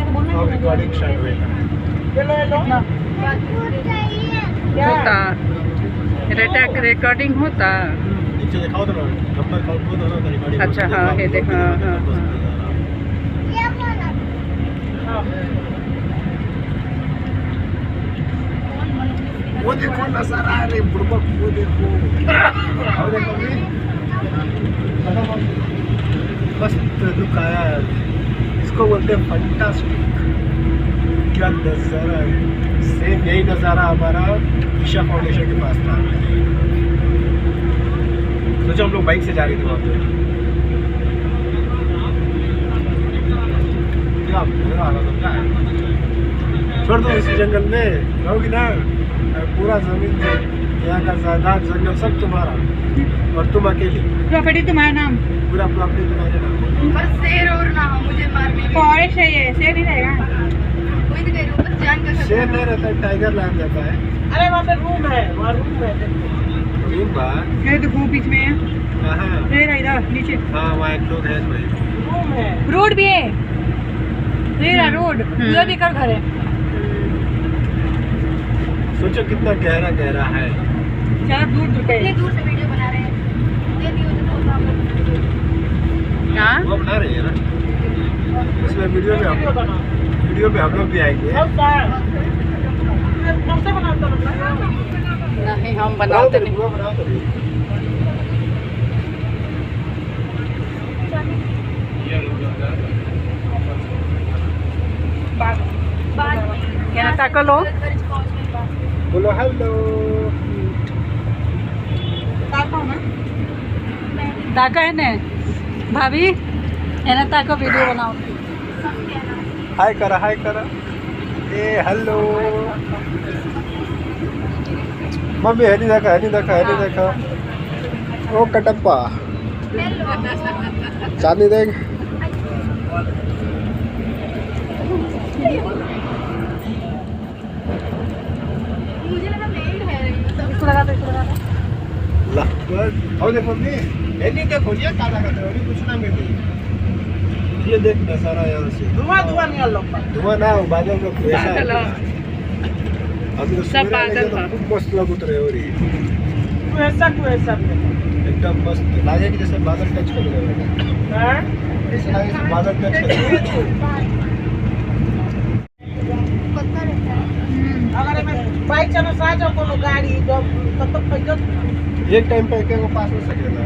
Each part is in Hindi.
अब रिकॉर्डिंग स्टार्ट होएगा होता रिकॉर्डिंग होता। नीचे दिखाओ तो नंबर काउंट हो तो ना रिकॉर्डिंग। अच्छा हाँ ये देख हाँ हाँ वो देखो नजारा आ रही बुड़बक वो देखो और देखो मस्त लुक आया है। इसको बोलते हैं फंटास्टिक। क्या नजारा है। सेम यही नजारा हमारा ईशा फाउंडेशन के पास था। सोचो हम लोग बाइक से जा रहे थे वहाँ पे। क्या मजा आ रहा था। छोड़ दो इस जंगल में रहोगी ना पूरा जमीन यहाँ का जायदाद जंगल सब तुम्हारा और तुम अकेले। प्रॉपर्टी तुम्हारा नाम। पूरा प्रॉपर्टी तुम्हारे नाम। बस शेर और ना हो मुझे मारने में। फॉरेस्ट है ये, शेर नहीं रहेगा। कोई तो कह रही हूँ बस जान का शेर नहीं रहता टाइगर लाइन रहता है। अरे वहाँ पे रूम है, वहाँ रूम है। रूम बार ये देखो बीच में है। कहाँ? इधर नीचे हाँ वहाँ एक लोग है भाई। रूम है। रोड भी है। ये रहा रोड। उधर भी कर घर है। सोचो कितना गहरा गहरा है। ज़्यादा दूर दूर इतने दूर से वीडियो बना रहे हैं। ये दियो तो क्या? वो बना रहे हैं ना। इसमें वीडियो में हम लोग भी आएंगे। नहीं हम बनाते नहीं। क्या ताको लो बोलो हेलो। ताको है ने भाभी है ना ताको वीडियो बनाओ। हाय करा ए हेलो मम्मी है नहीं देखा ओ कटप्पा चांदनी देख। मुझे लगा मेड है इसको लगा दो और देखो मम्मी नहीं देखो ये काला करते हो कुछ ना मिले। ये देख नजारा यहाँ से धुआं ना हो बादल का ऐसा है। अभी तो सब बादल था। खूब मस्त लग उतरे हो रही एकदम मस्त लागे कि जैसे बादल टच कर रहे हो। ऐसा लागे जैसे बादल टच कर रहे हो। पता रहता है। अगर मैं बाइक चलो साथ जाओ कोनो गाड़ी जो तब तक एक टाइम पे एक को पास हो सकेगा।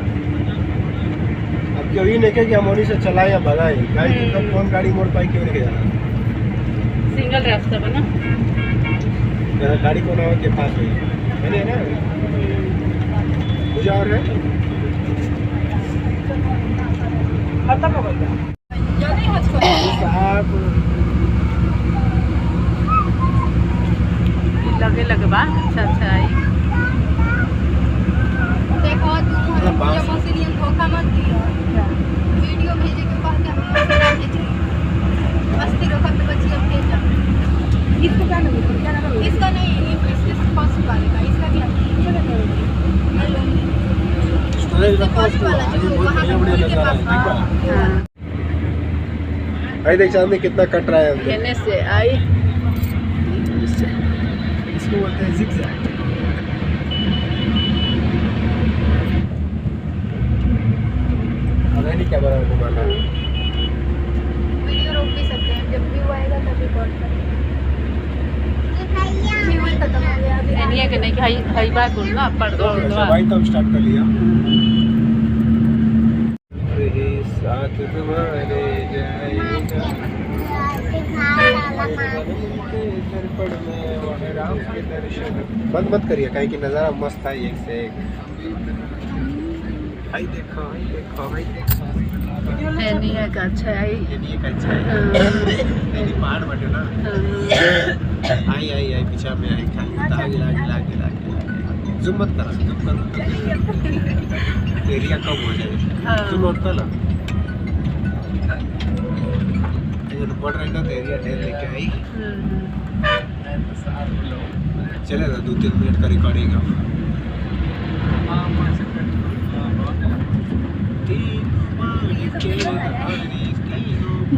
अब क्यों ही नहीं कि हम उन्हीं से चलाए या भगाए गाड़ी तो कब कौन गाड़ी मोड़ पाई क्यों नहीं जाना। सिंगल रास्ता बना गाड़ी को ना हो के पास हुई है ना मुझे और है खत्म हो गया। जल्दी हज करो। साहब लगे बा अच्छा आई। देखो तुम जब मौसलियन धोखा मत दियो। वीडियो भेजे के बाद हम भेजे मस्ती रोका पे बच्ची हम भेजा। इसको क्या लगे इसका नहीं ये बिजनेस फर्स्ट वाले का इसका भी स्टोरेज रखो उसको आगे बहुत बढ़िया नजारा है देखो। हाँ भाई देख चांदनी कितना कट रहा है अंदर। कहने से आई इसको बोलते हैं zigzag। अगर नहीं क्या बराबर घुमाना वीडियो रोक भी सकते हैं जब व्यू आएगा तब रिकॉर्ड करेंगे। व्यू खत्म हो गया अभी नहीं है कि नहीं कि हाई बात बोल ना पढ़ दो अच्छा भाई तो स्टार्ट कर लिया। साथ तुम्हारे जाएगा बंद मत करिए कहीं की नज़ारा मस्त है एक से एक। भाई देखो नहीं है का अच्छा आई। ये नहीं एक अच्छा है ये पहाड़ बटे ना। आई पीछा में आई खाली लागे जूम मत करो एरिया कम हो जाए। जूम आउट कर लो बढ़ रहा है तो एरिया ढेर लेके आई। चलेगा 2-3 मिनट का रिकॉर्डिंग है।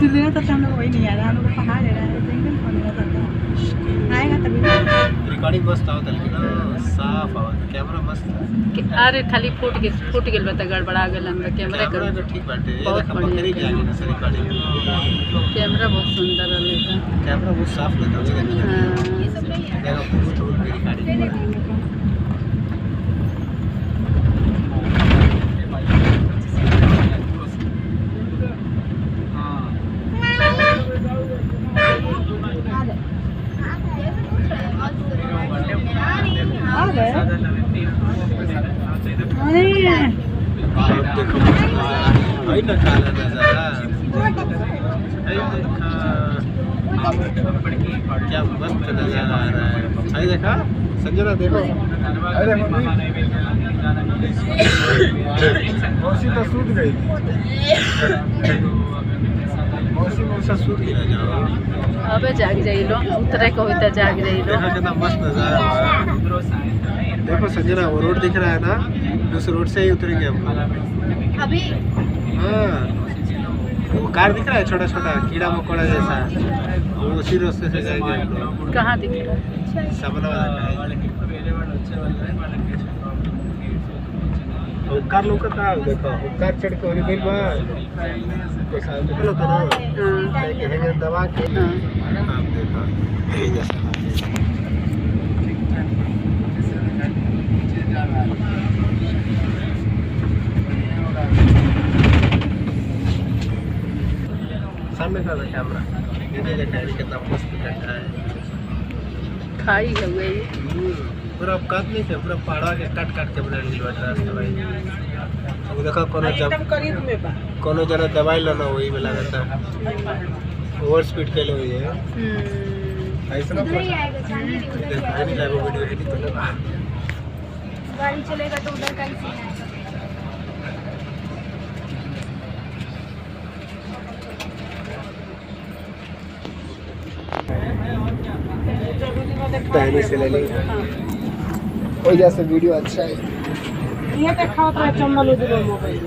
दिल्ली में तो हम लोग वही नहीं आ रहा, हम लोग पहाड़ ले रहा है, जंगल कौन ले रहा था, आएगा तभी। रिकॉर्डिंग मस्त आवत है ना, साफ आवत, कैमरा मस्त है। अरे खाली फूट गेल बता, गड़बड़ा गेल अंदर कैमरा कैमरा का ठीक बाटे, ये बहुत देखा बढ़िया। बकरी के आगे ना रिकॉर्डिंग, कैमरा बहुत सुंदर रहता। कैमरा बहुत साफ रहता है। हाँ ये सब नहीं है। देखो बहुत थोड़ी रिकॉर्डिंग। देखो भाई ना काला नजारा, क्या मस्त नजारा आ रहा है। भाई देखा संजना, देखो अरे मौसी तो सूत गई, मौसी मौसा सूत गई। जाओ अबे जाग जाइए लो, उतरे को होता जाग जाइए लो। देखा कितना मस्त नजारा है। देखो संजना, वो रोड दिख रहा है ना, उस रोड से ही उतरेंगे हम लोग अभी हाँ। वो कार दिख रहा है छोटा छोटा कीड़ा मकोड़ा जैसा, वो उसी रास्ते से जाएंगे हम लोग। कहाँ दिख रहा है? सामने वाला का कार लोग का देखो, कार चढ़ के होरी बिल में तो सामने चलो तो हाँ लेके है दबा के हाँ। आप देखो ये जैसा सामने का कैमरा, ये देखो गाड़ी कितना मस्त बैठा है। खाई है वही। पूरा काट नहीं थे, पूरा पहाड़ा के काट काट के बना ली रास्ता भाई। अब देखो कोनो जना दवाई लेना वही में लगता है, ओवर स्पीड के लिए हुई है ऐसा ना। उधर ही आएगा, चांदी उधर ही आएगा। नहीं लाइव वीडियो एडिट कर लेगा, गाड़ी चलेगा तो उधर का ही सीन आएगा। पहले से ले लेंगे वही जैसे वीडियो अच्छा है। ये देखा तो चंबल उधर मोबाइल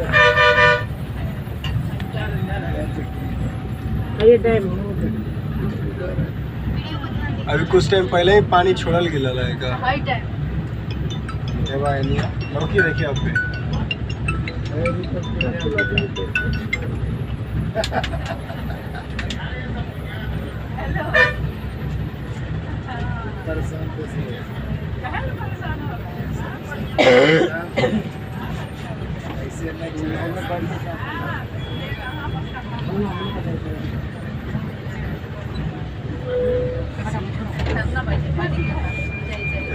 ये डैम। अभी कुछ टाइम पहले ही पानी छोड़ल गिला रहेगा। हाई टाइम ये भाई नहीं लौकी देखिए आप पे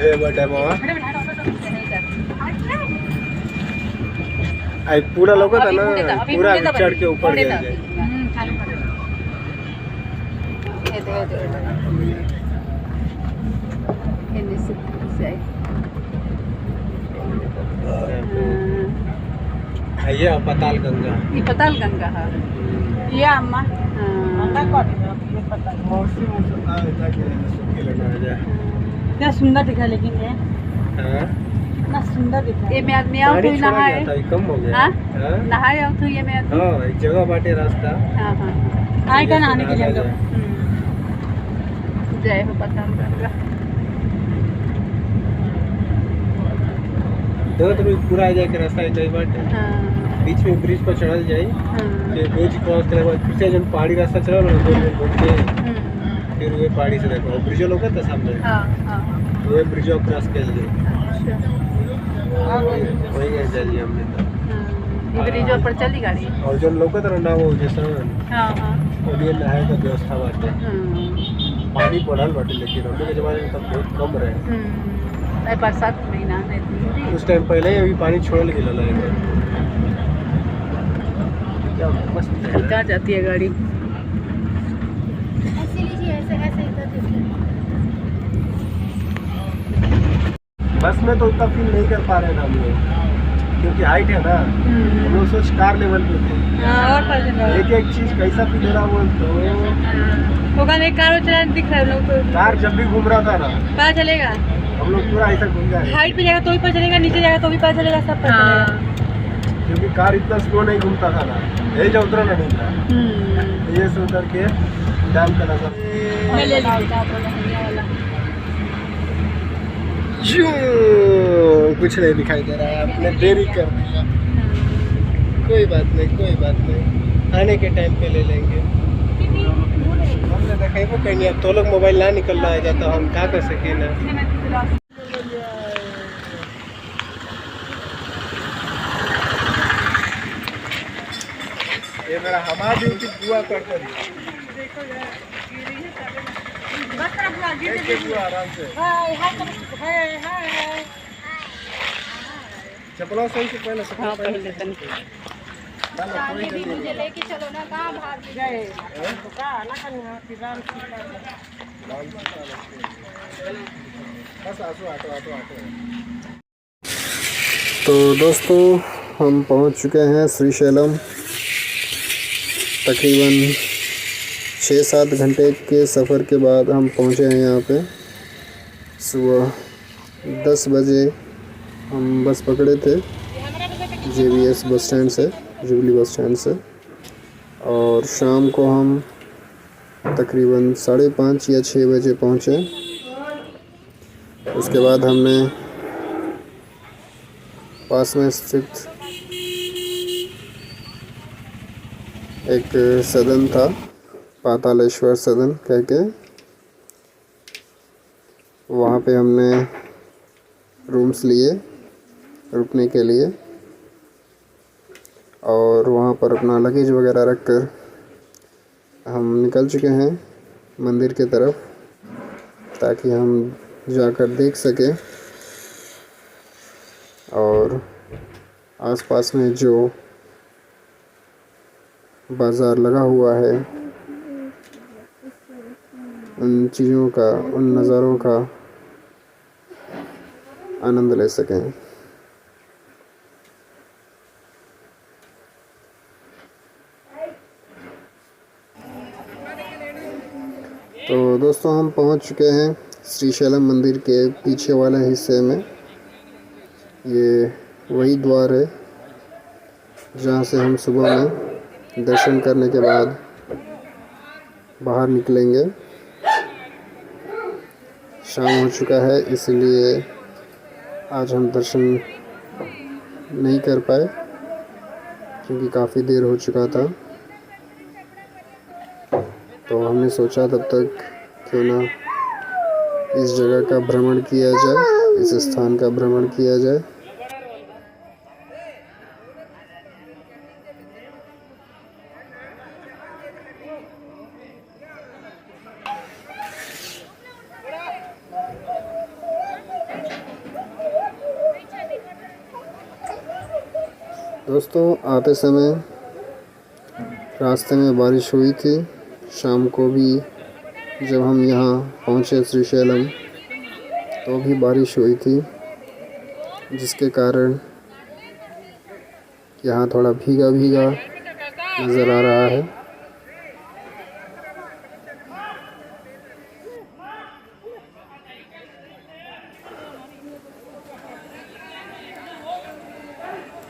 ए बड़ा मामा आई पूरा लोग था ना, पूरा चढ़ के ऊपर गया जाए। ये पताल गंगा, ये पताल गंगा है ये अम्मा। क्या सुंदर दिखा, लेकिन ये इतना सुंदर दिखा। ये में आदमी आओ तो नहाए, कम हो गया। नहाए आओ तो ये में आदमी। हाँ एक जगह बाटे रास्ता, हाँ हाँ आएगा नहाने के लिए। जय हो पताल गंगा। तो भी पूरा आ जाए के रास्ता है कई बाटे, बीच में ब्रिज पर चढ़ल जाए, फिर ब्रिज क्रॉस करे बाद फिर से जब पहाड़ी रास्ता चढ़ल ना गोल गोल घूम के फिर वो पहाड़ी से देखो ब्रिज लोग था सामने, वो ब्रिज क्रॉस कर लिए वही है चलिए हमने तो ब्रिज पर चली गाड़ी। और जो लोग था ना वो जैसा हाँ हाँ ओडियन नहाए का व्यवस्था बाटे, पानी बढ़ल बाटे लेकिन हम लोग के जमाने में तब बहुत कम रहे। बरसात महीना है उस टाइम पहले ही अभी पानी छोड़ल गिला लगेगा। क्या मस्त कहाँ जाती है गाड़ी। ऐसे लीजिए, ऐसे ऐसे इधर देखिए। बस में तो उतना फील नहीं कर पा रहे ना हम लोग, क्योंकि हाइट है ना, हम लोग सोच कार लेवल पे थे। और एक एक चीज कैसा फील हो रहा वो तो होगा नहीं। कार चला दिख रहा है लोग तो, कार जब भी घूम रहा था ना पता चलेगा। हम लोग पूरा ऐसा घूम जाए, हाइट पे जाएगा तो भी पता चलेगा, नीचे जाएगा तो भी पता चलेगा, सब पता चलेगा। क्योंकि कार इतना स्लो नहीं घूमता था ना, यही जो उतरा नहीं था। ये से उतर के डैम का नजर कुछ नहीं दिखाई दे रहा है, आपने देरी कर दिया। कोई बात नहीं, आने के टाइम पे ले लेंगे। हमने देखा वो कहीं अब तो लोग मोबाइल ना निकल रहा है जाता, हम क्या कर सके ना। ये मेरा हमारा ड्यूटी बुआ करते हैं। आराम से चपला सही से पहले भी मुझे लेके चलो ना, कहाँ भाग गए। तो दोस्तों हम पहुंच चुके हैं श्रीशैलम। तकरीबन 6-7 घंटे के सफ़र के बाद हम पहुंचे हैं यहाँ पे। सुबह 10 बजे हम बस पकड़े थे JBS बस स्टैंड से, जुबली बस स्टैंड से, और शाम को हम तकरीबन 5:30 या 6 बजे पहुँचे। उसके बाद हमने पास में स्थित एक सदन था, पातालेश्वर सदन कह के, वहाँ पे हमने रूम्स लिए रुकने के लिए, और वहाँ पर अपना लगेज वगैरह रखकर हम निकल चुके हैं मंदिर की तरफ, ताकि हम जाकर देख सकें और आसपास में जो बाज़ार लगा हुआ है उन चीज़ों का, उन नज़ारों का आनंद ले सकें। तो दोस्तों हम पहुंच चुके हैं श्रीशैलम मंदिर के पीछे वाले हिस्से में। ये वही द्वार है जहाँ से हम सुबह में दर्शन करने के बाद बाहर निकलेंगे। शाम हो चुका है, इसलिए आज हम दर्शन नहीं कर पाए क्योंकि काफ़ी देर हो चुका था। तो हमने सोचा तब तक क्यों ना इस जगह का भ्रमण किया जाए, इस स्थान का भ्रमण किया जाए। दोस्तों आते समय रास्ते में बारिश हुई थी। शाम को भी जब हम यहाँ पहुँचे श्रीशैलम तो भी बारिश हुई थी, जिसके कारण यहाँ थोड़ा भीगा भीगा नज़र आ रहा है।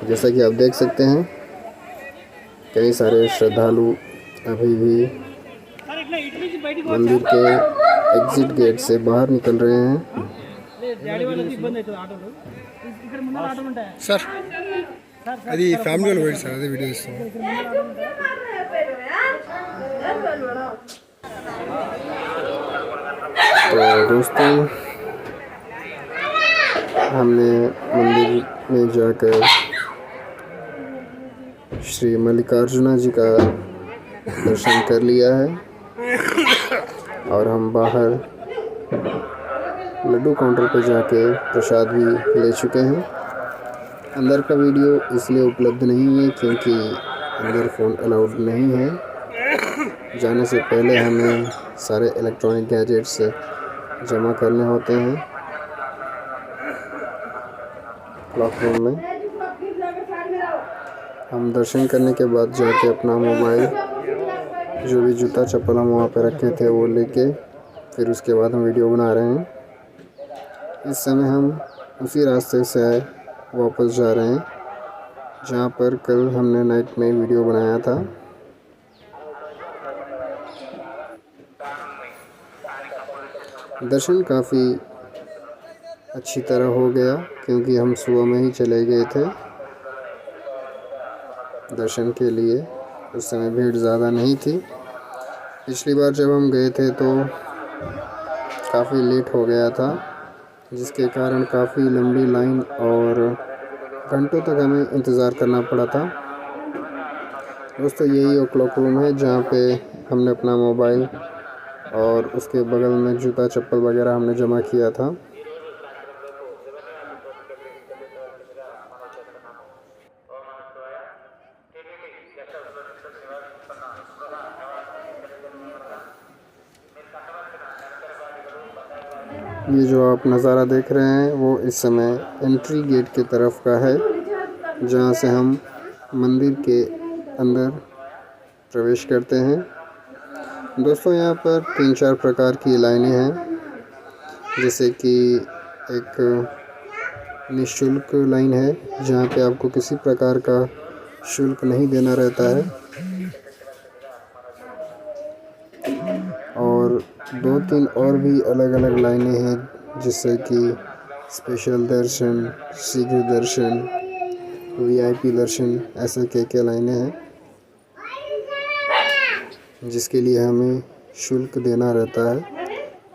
जैसा कि आप देख सकते हैं कई सारे श्रद्धालु अभी भी मंदिर के एग्जिट गेट से बाहर निकल रहे हैं। सर అది ఫ్యామిలీ వెయిట్ సార్, అదే వీడియో ఇస్తాం। तो दोस्तों हमने मंदिर में जाकर श्री मल्लिकार्जुना जी का दर्शन कर लिया है और हम बाहर लड्डू काउंटर पर जाके प्रसाद भी ले चुके हैं। अंदर का वीडियो इसलिए उपलब्ध नहीं है क्योंकि अंदर फ़ोन अलाउड नहीं है। जाने से पहले हमें सारे इलेक्ट्रॉनिक गैजेट्स जमा करने होते हैं क्लॉक रूम में। हम दर्शन करने के बाद जाके अपना मोबाइल, जो भी जूता चप्पल हम वहाँ पे रखे थे वो लेके फिर उसके बाद हम वीडियो बना रहे हैं। इस समय हम उसी रास्ते से वापस जा रहे हैं जहाँ पर कल हमने नाइट में वीडियो बनाया था। दर्शन काफ़ी अच्छी तरह हो गया क्योंकि हम सुबह में ही चले गए थे दर्शन के लिए। उस समय भीड़ ज़्यादा नहीं थी। पिछली बार जब हम गए थे तो काफ़ी लेट हो गया था, जिसके कारण काफ़ी लंबी लाइन और घंटों तक हमें इंतज़ार करना पड़ा था। दोस्तों यही ओ क्लॉक रूम है जहाँ पे हमने अपना मोबाइल और उसके बगल में जूता चप्पल वगैरह हमने जमा किया था। ये जो आप नज़ारा देख रहे हैं वो इस समय एंट्री गेट की तरफ का है, जहाँ से हम मंदिर के अंदर प्रवेश करते हैं। दोस्तों यहाँ पर 3-4 प्रकार की लाइनें हैं, जैसे कि एक निःशुल्क लाइन है जहाँ पे आपको किसी प्रकार का शुल्क नहीं देना रहता है, और 2-3 और भी अलग अलग लाइनें हैं जिससे कि स्पेशल दर्शन, शीघ्र दर्शन, वीआईपी दर्शन, ऐसे क्या लाइनें हैं जिसके लिए हमें शुल्क देना रहता है।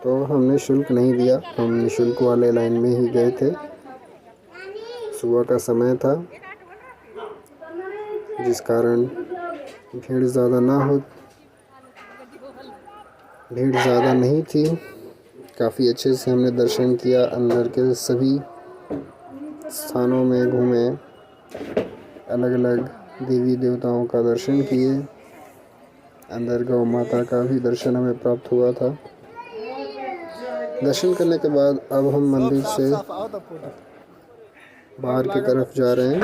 तो हमने शुल्क नहीं दिया, हम निःशुल्क वाले लाइन में ही गए थे। सुबह का समय था जिस कारण भीड़ ज़्यादा नहीं थी। काफ़ी अच्छे से हमने दर्शन किया, अंदर के सभी स्थानों में घूमे, अलग अलग देवी देवताओं का दर्शन किए, अंदर गौ माता का भी दर्शन हमें प्राप्त हुआ था। दर्शन करने के बाद अब हम मंदिर से बाहर की तरफ जा रहे हैं।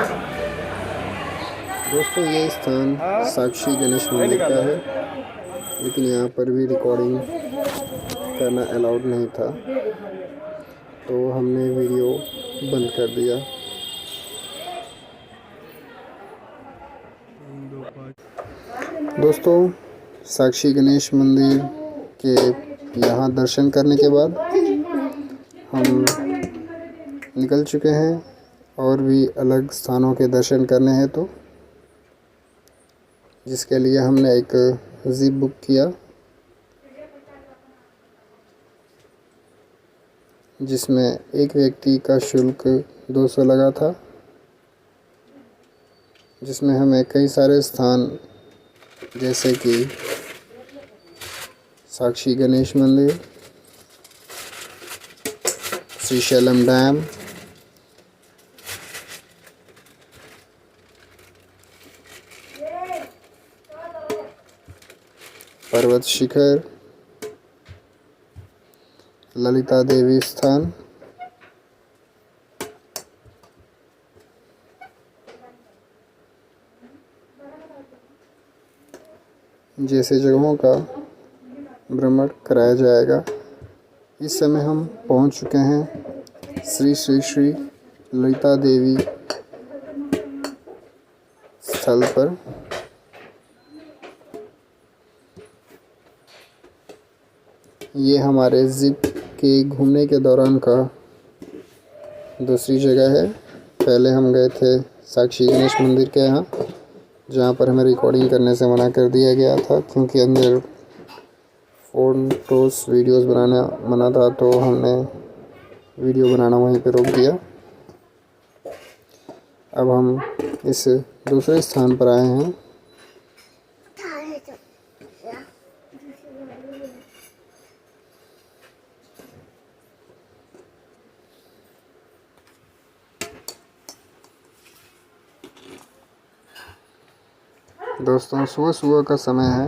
दोस्तों ये स्थान साक्षी गणेश मंदिर का है, लेकिन यहाँ पर भी रिकॉर्डिंग करना अलाउड नहीं था, तो हमने वीडियो बंद कर दिया। दोस्तों साक्षी गणेश मंदिर के यहाँ दर्शन करने के बाद हम निकल चुके हैं और भी अलग स्थानों के दर्शन करने हैं, तो जिसके लिए हमने एक जीप बुक किया, जिसमें एक व्यक्ति का शुल्क 200 लगा था, जिसमें हमें कई सारे स्थान जैसे कि साक्षी गणेश मंदिर, श्रीशैलम डैम, पर्वत शिखर, ललिता देवी स्थान, जैसे जगहों का भ्रमण कराया जाएगा। इस समय हम पहुंच चुके हैं श्री श्री श्री ललिता देवी स्थल पर। ये हमारे जिप के घूमने के दौरान का दूसरी जगह है। पहले हम गए थे साक्षी गणेश मंदिर के यहाँ, जहाँ पर हमें रिकॉर्डिंग करने से मना कर दिया गया था क्योंकि अंदर फोटोस वीडियोस बनाना मना था, तो हमने वीडियो बनाना वहीं पर रोक दिया। अब हम इस दूसरे स्थान पर आए हैं। दोस्तों सुबह सुबह का समय है,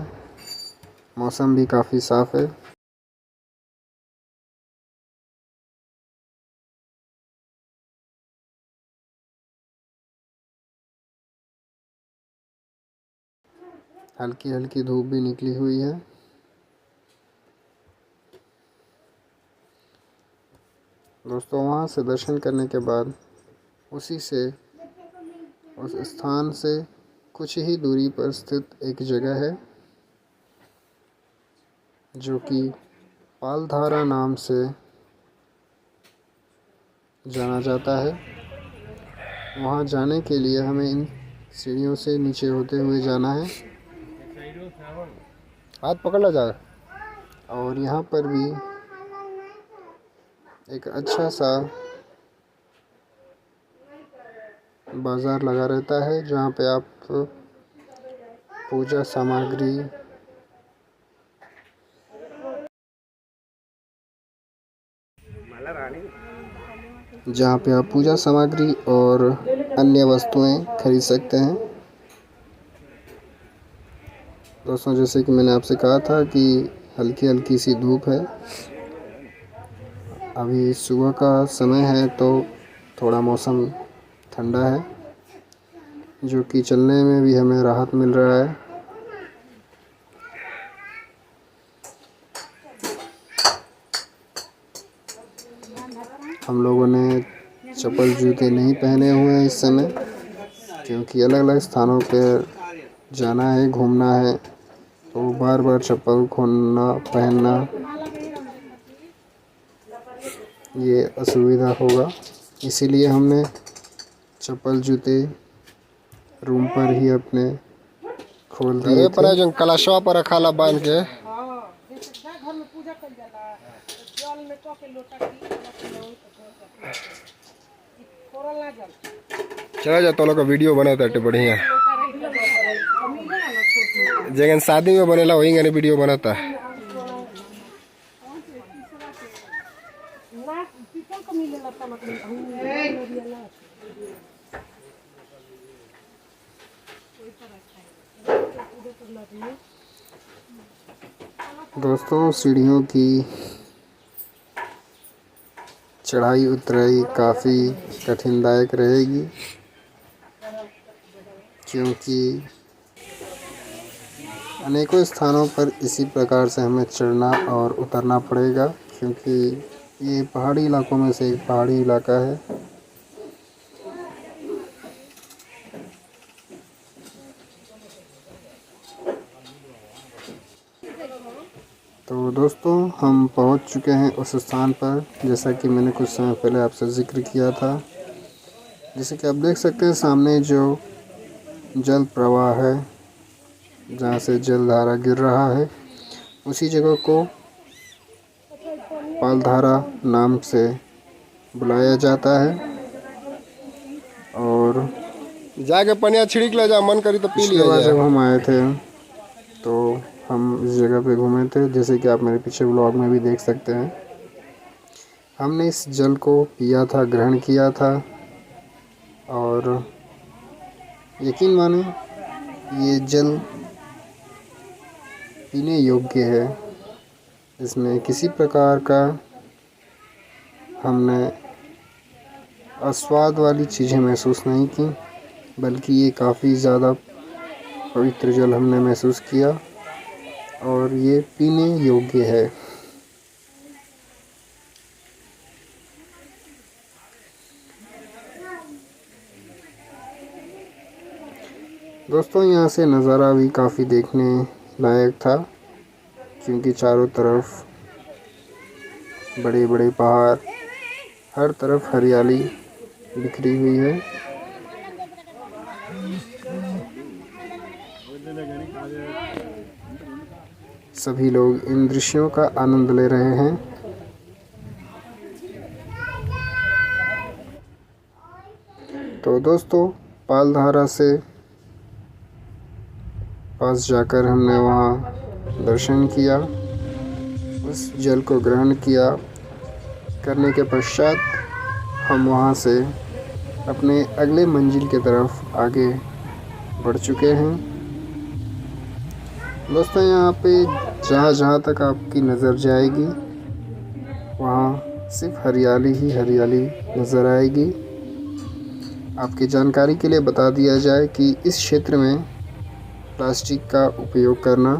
मौसम भी काफ़ी साफ़ है। हल्की हल्की धूप भी निकली हुई है। दोस्तों वहाँ से दर्शन करने के बाद उस स्थान से कुछ ही दूरी पर स्थित एक जगह है जो कि पालधारा नाम से जाना जाता है। वहाँ जाने के लिए हमें इन सीढ़ियों से नीचे होते हुए जाना है। हाथ पकड़ जाएगा। और यहाँ पर भी एक अच्छा सा बाज़ार लगा रहता है जहाँ पे आप पूजा सामग्री और अन्य वस्तुएं खरीद सकते हैं। दोस्तों, जैसे कि मैंने आपसे कहा था कि हल्की हल्की सी धूप है। अभी सुबह का समय है तो थोड़ा मौसम ठंडा है, जो कि चलने में भी हमें राहत मिल रहा है। हम लोगों ने चप्पल जूते नहीं पहने हुए हैं इस समय, क्योंकि अलग अलग स्थानों पर जाना है, घूमना है, तो बार बार चप्पल खोलना पहनना ये असुविधा होगा। इसीलिए हमने चप्पल जूते रूम पर ही अपने खोल दिए थे। जो कलशवा पर रखा ला बांध के चला जा तो लोग वीडियो बनाता है बढ़िया। जगह शादी में बनेला वही गाने वीडियो बनाता है। दोस्तों, सीढ़ियों की चढ़ाई उतराई काफ़ी कठिनदायक रहेगी, क्योंकि अनेकों स्थानों पर इसी प्रकार से हमें चढ़ना और उतरना पड़ेगा, क्योंकि ये पहाड़ी इलाकों में से एक पहाड़ी इलाका है। तो दोस्तों, हम पहुंच चुके हैं उस स्थान पर, जैसा कि मैंने कुछ समय पहले आपसे ज़िक्र किया था। जैसे कि आप देख सकते हैं सामने जो जल प्रवाह है, जहाँ से जलधारा गिर रहा है, उसी जगह को पालधारा नाम से बुलाया जाता है। और जाके पनिया छिड़क ले जा, मन करी तो पी लिया। जब हम आए थे तो हम इस जगह पे घूमे थे, जैसे कि आप मेरे पीछे व्लॉग में भी देख सकते हैं। हमने इस जल को पिया था, ग्रहण किया था, और यकीन माने ये जल पीने योग्य है। इसमें किसी प्रकार का हमने अस्वाद वाली चीज़ें महसूस नहीं की, बल्कि ये काफ़ी ज़्यादा पवित्र जल हमने महसूस किया और ये पीने योग्य है। दोस्तों, यहाँ से नज़ारा भी काफ़ी देखने लायक था, क्योंकि चारों तरफ बड़े बड़े पहाड़, हर तरफ हरियाली बिखरी हुई है। सभी लोग इन दृश्यों का आनंद ले रहे हैं। तो दोस्तों, पालधारा से पास जाकर हमने वहाँ दर्शन किया, उस जल को ग्रहण किया। करने के पश्चात हम वहाँ से अपने अगले मंजिल की तरफ आगे बढ़ चुके हैं। दोस्तों, यहाँ पे जहाँ जहाँ तक आपकी नज़र जाएगी वहाँ सिर्फ हरियाली ही हरियाली नज़र आएगी। आपकी जानकारी के लिए बता दिया जाए कि इस क्षेत्र में प्लास्टिक का उपयोग करना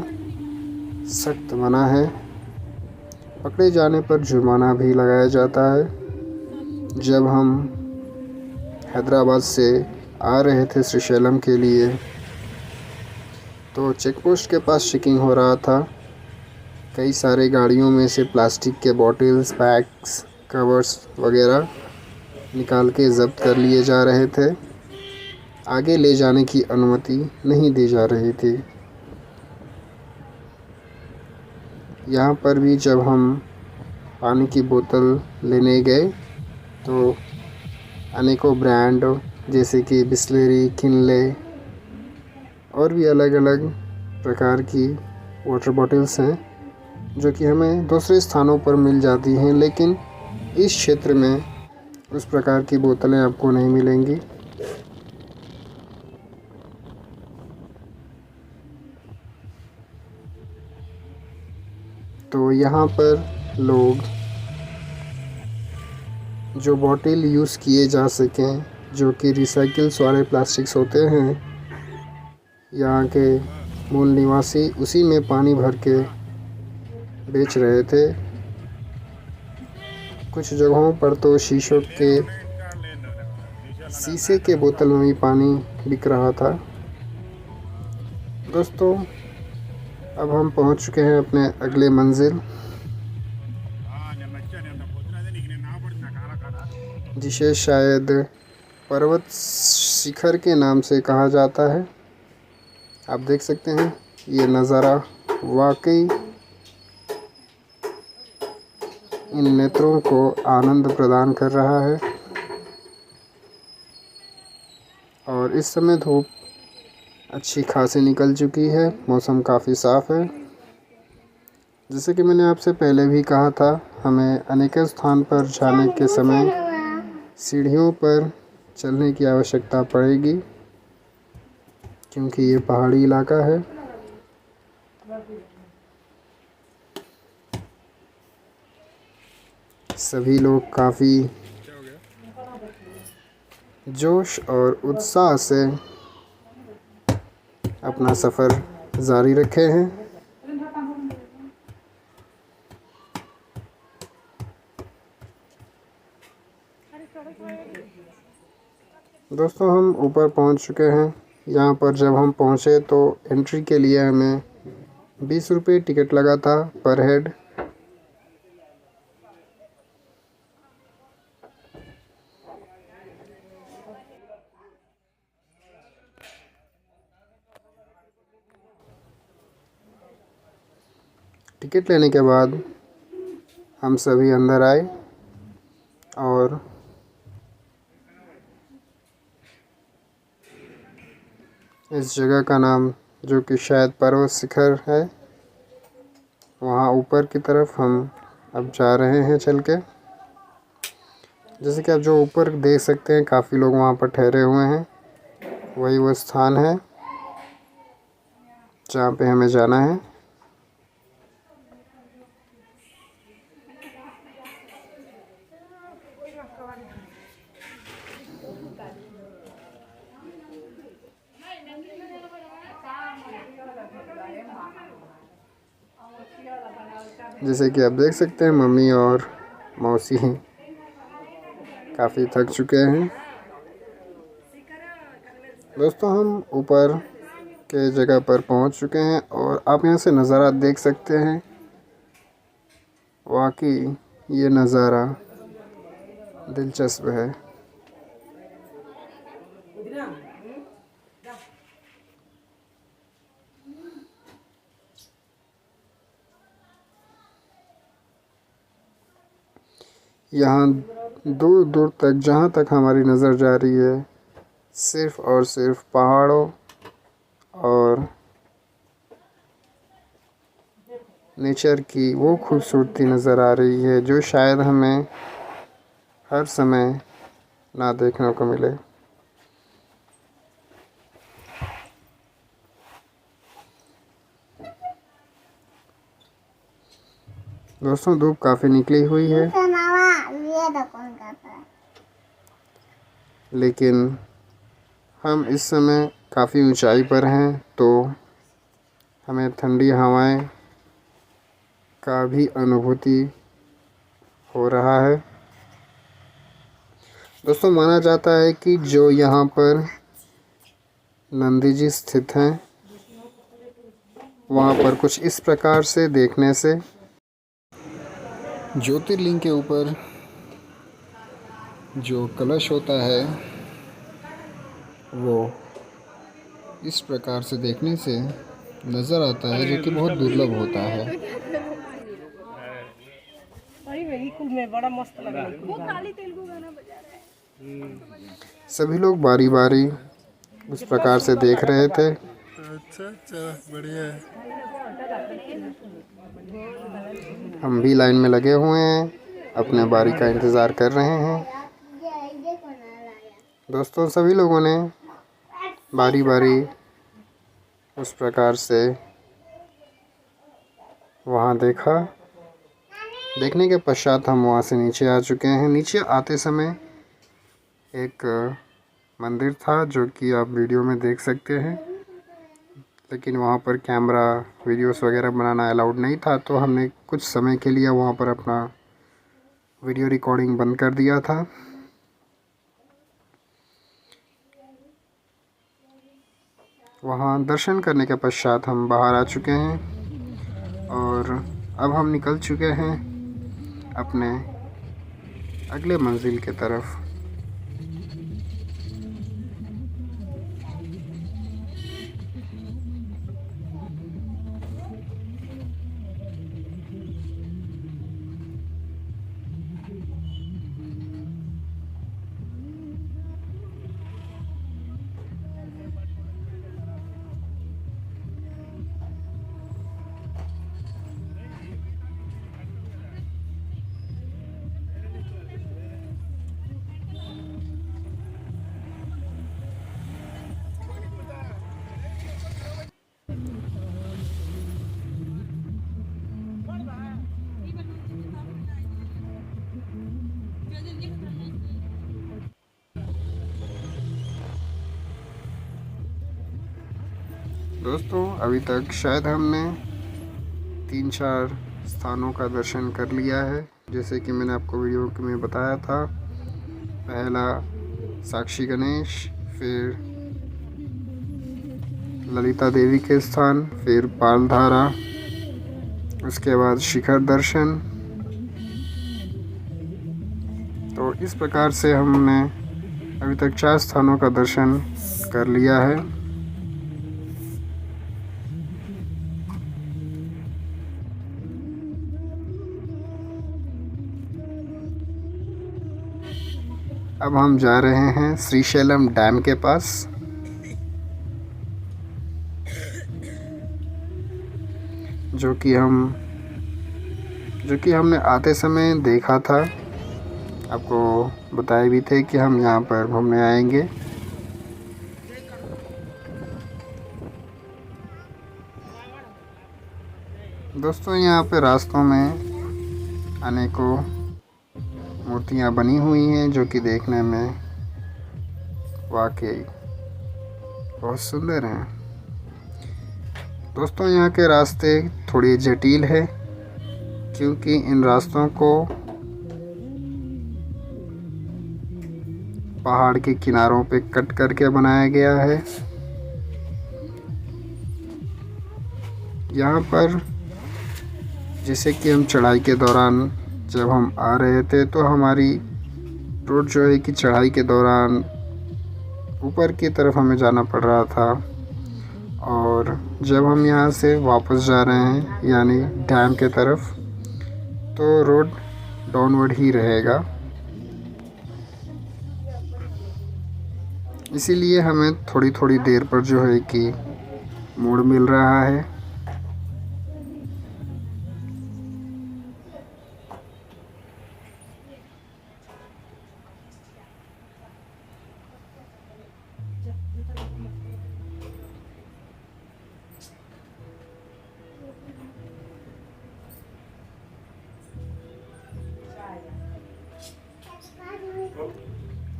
सख्त मना है। पकड़े जाने पर जुर्माना भी लगाया जाता है। जब हम हैदराबाद से आ रहे थे श्रीशैलम के लिए, तो चेक पोस्ट के पास चेकिंग हो रहा था। कई सारे गाड़ियों में से प्लास्टिक के बॉटल्स, पैक्स, कवर्स वगैरह निकाल के ज़ब्त कर लिए जा रहे थे। आगे ले जाने की अनुमति नहीं दी जा रही थी। यहाँ पर भी जब हम पानी की बोतल लेने गए तो अनेकों ब्रांड जैसे कि बिस्लेरी, किनले और भी अलग अलग प्रकार की वाटर बॉटल्स हैं जो कि हमें दूसरे स्थानों पर मिल जाती हैं, लेकिन इस क्षेत्र में उस प्रकार की बोतलें आपको नहीं मिलेंगी। तो यहाँ पर लोग जो बॉटल यूज़ किए जा सकें, जो कि रिसाइकिल्स वाले प्लास्टिक्स होते हैं, यहाँ के मूल निवासी उसी में पानी भर के बेच रहे थे। कुछ जगहों पर तो शीशे के बोतल में भी पानी बिक रहा था। दोस्तों, अब हम पहुंच चुके हैं अपने अगले मंजिल, जिसे शायद पर्वत शिखर के नाम से कहा जाता है। आप देख सकते हैं ये नज़ारा वाकई इन नेत्रों को आनंद प्रदान कर रहा है। और इस समय धूप अच्छी खासी निकल चुकी है, मौसम काफ़ी साफ़ है। जैसे कि मैंने आपसे पहले भी कहा था, हमें अनेक स्थान पर जाने के समय सीढ़ियों पर चलने की आवश्यकता पड़ेगी, क्योंकि ये पहाड़ी इलाका है। सभी लोग काफ़ी जोश और उत्साह से अपना सफ़र जारी रखे हैं। दोस्तों, हम ऊपर पहुंच चुके हैं। यहाँ पर जब हम पहुंचे तो एंट्री के लिए हमें 20 रुपये टिकट लगा था पर हेड। टिकट लेने के बाद हम सभी अंदर आए और इस जगह का नाम, जो कि शायद पर्वत शिखर है, वहाँ ऊपर की तरफ हम अब जा रहे हैं चल के। जैसे कि आप जो ऊपर देख सकते हैं, काफ़ी लोग वहाँ पर ठहरे हुए हैं। वही वो स्थान है जहाँ पे हमें जाना है। जैसे कि आप देख सकते हैं, मम्मी और मौसी काफ़ी थक चुके हैं। दोस्तों, हम ऊपर के जगह पर पहुंच चुके हैं और आप यहां से नज़ारा देख सकते हैं। वाकई ये नज़ारा दिलचस्प है। यहाँ दूर दूर तक, जहाँ तक हमारी नज़र जा रही है, सिर्फ़ और सिर्फ पहाड़ों और नेचर की वो खूबसूरती नज़र आ रही है जो शायद हमें हर समय ना देखने को मिले। दोस्तों, धूप काफ़ी निकली हुई है, लेकिन हम इस समय काफ़ी ऊंचाई पर हैं, तो हमें ठंडी हवाएं का भी अनुभूति हो रहा है। दोस्तों, माना जाता है कि जो यहाँ पर नंदी जी स्थित हैं, वहाँ पर कुछ इस प्रकार से देखने से ज्योतिर्लिंग के ऊपर जो कलश होता है वो इस प्रकार से देखने से नज़र आता है, जो कि बहुत दुर्लभ होता है। सभी लोग बारी बारी उस प्रकार से देख रहे थे। अच्छा बढ़िया है। हम भी लाइन में लगे हुए हैं, अपने बारी का इंतज़ार कर रहे हैं। दोस्तों, सभी लोगों ने बारी बारी उस प्रकार से वहाँ देखा। देखने के पश्चात हम वहाँ से नीचे आ चुके हैं। नीचे आते समय एक मंदिर था जो कि आप वीडियो में देख सकते हैं, लेकिन वहाँ पर कैमरा वीडियोस वगैरह बनाना अलाउड नहीं था, तो हमने कुछ समय के लिए वहाँ पर अपना वीडियो रिकॉर्डिंग बंद कर दिया था। वहाँ दर्शन करने के पश्चात हम बाहर आ चुके हैं और अब हम निकल चुके हैं अपने अगले मंजिल की तरफ। दोस्तों, अभी तक शायद हमने 3-4 स्थानों का दर्शन कर लिया है, जैसे कि मैंने आपको वीडियो में बताया था। पहला साक्षी गणेश, फिर ललिता देवी के स्थान, फिर पालधारा, उसके बाद शिखर दर्शन। तो इस प्रकार से हमने अभी तक 4 स्थानों का दर्शन कर लिया है। अब हम जा रहे हैं श्रीशैलम डैम के पास, जो कि हमने आते समय देखा था। आपको बताए भी थे कि हम यहाँ पर घूमने आएंगे। दोस्तों, यहाँ पे रास्तों में अनेकों मूर्तियाँ बनी हुई हैं, जो कि देखने में वाकई बहुत सुंदर हैं। दोस्तों, यहाँ के रास्ते थोड़े जटिल है, क्योंकि इन रास्तों को पहाड़ के किनारों पे कट करके बनाया गया है। यहाँ पर जैसे कि हम चढ़ाई के दौरान जब हम आ रहे थे, तो हमारी रोड जो है कि चढ़ाई के दौरान ऊपर की तरफ हमें जाना पड़ रहा था, और जब हम यहाँ से वापस जा रहे हैं यानी डैम के तरफ, तो रोड डाउनवर्ड ही रहेगा। इसीलिए हमें थोड़ी थोड़ी देर पर जो है कि मोड़ मिल रहा है।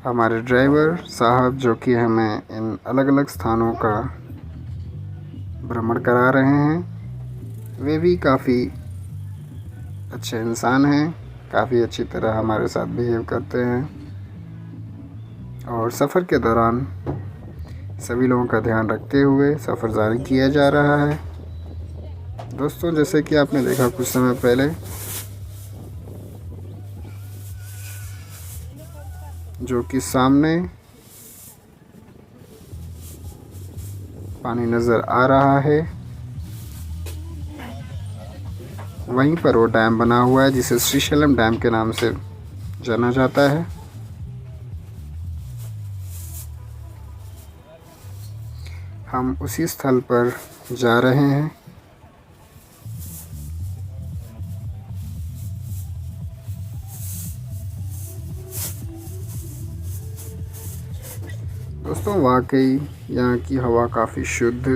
हमारे ड्राइवर साहब, जो कि हमें इन अलग अलग स्थानों का भ्रमण करा रहे हैं, वे भी काफ़ी अच्छे इंसान हैं, काफ़ी अच्छी तरह हमारे साथ बिहेव करते हैं। और सफ़र के दौरान सभी लोगों का ध्यान रखते हुए सफ़र जारी किया जा रहा है। दोस्तों जैसे कि आपने देखा कुछ समय पहले, जो कि सामने पानी नज़र आ रहा है, वहीं पर वो डैम बना हुआ है जिसे श्रीशैलम डैम के नाम से जाना जाता है। हम उसी स्थल पर जा रहे हैं। दोस्तों वाकई यहाँ की हवा काफ़ी शुद्ध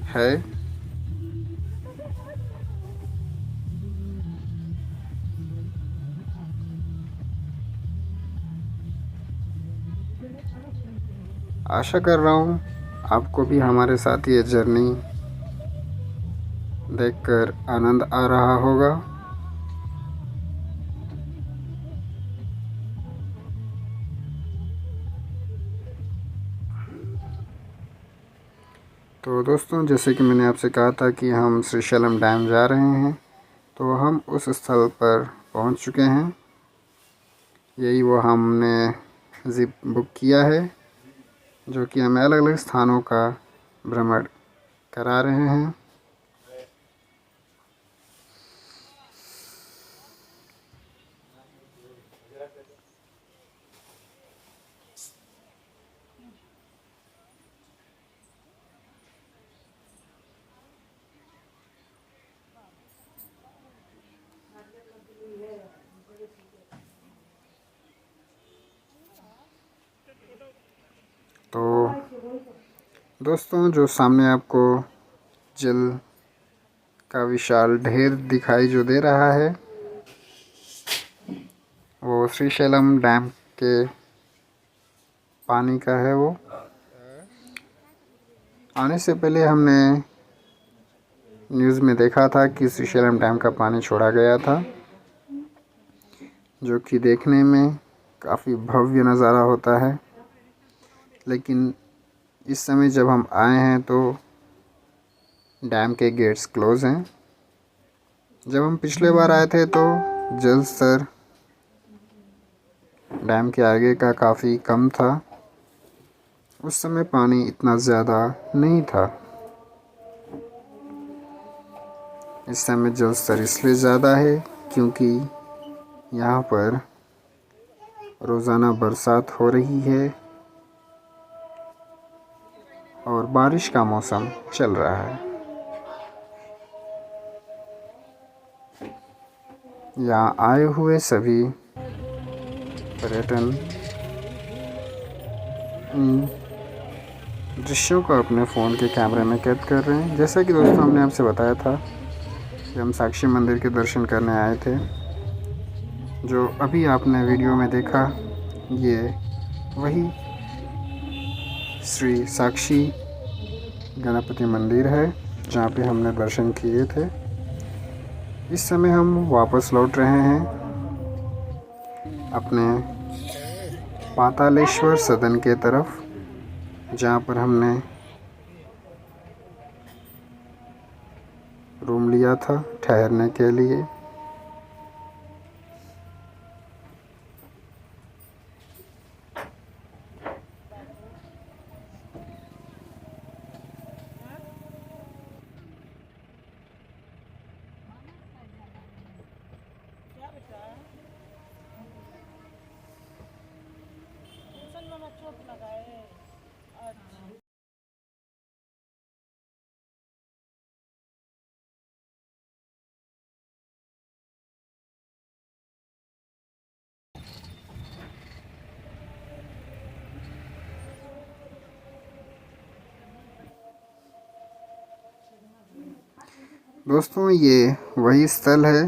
है। आशा कर रहा हूँ आपको भी हमारे साथ ये जर्नी देखकर आनंद आ रहा होगा। तो दोस्तों जैसे कि मैंने आपसे कहा था कि हम श्रीशैलम डैम जा रहे हैं, तो हम उस स्थल पर पहुंच चुके हैं। यही वो हमने ज़िप बुक किया है, जो कि हमें अलग अलग स्थानों का भ्रमण करा रहे हैं। तो दोस्तों जो सामने आपको जल का विशाल ढेर दिखाई जो दे रहा है, वो श्रीशैलम डैम के पानी का है। वो आने से पहले हमने न्यूज़ में देखा था कि श्रीशैलम डैम का पानी छोड़ा गया था, जो कि देखने में काफ़ी भव्य नज़ारा होता है। लेकिन इस समय जब हम आए हैं तो डैम के गेट्स क्लोज़ हैं। जब हम पिछले बार आए थे तो जल स्तर डैम के आगे का काफ़ी कम था। उस समय पानी इतना ज़्यादा नहीं था। इस समय जल स्तर इसलिए ज़्यादा है क्योंकि यहाँ पर रोज़ाना बरसात हो रही है और बारिश का मौसम चल रहा है। यहाँ आए हुए सभी पर्यटन दृश्यों को अपने फ़ोन के कैमरे में कैद कर रहे हैं। जैसा कि दोस्तों हमने आपसे बताया था कि हम साक्षी मंदिर के दर्शन करने आए थे। जो अभी आपने वीडियो में देखा, ये वही श्री साक्षी गणपति मंदिर है जहाँ पे हमने दर्शन किए थे। इस समय हम वापस लौट रहे हैं अपने पातालेश्वर सदन के तरफ, जहाँ पर हमने रूम लिया था ठहरने के लिए। दोस्तों ये वही स्थल है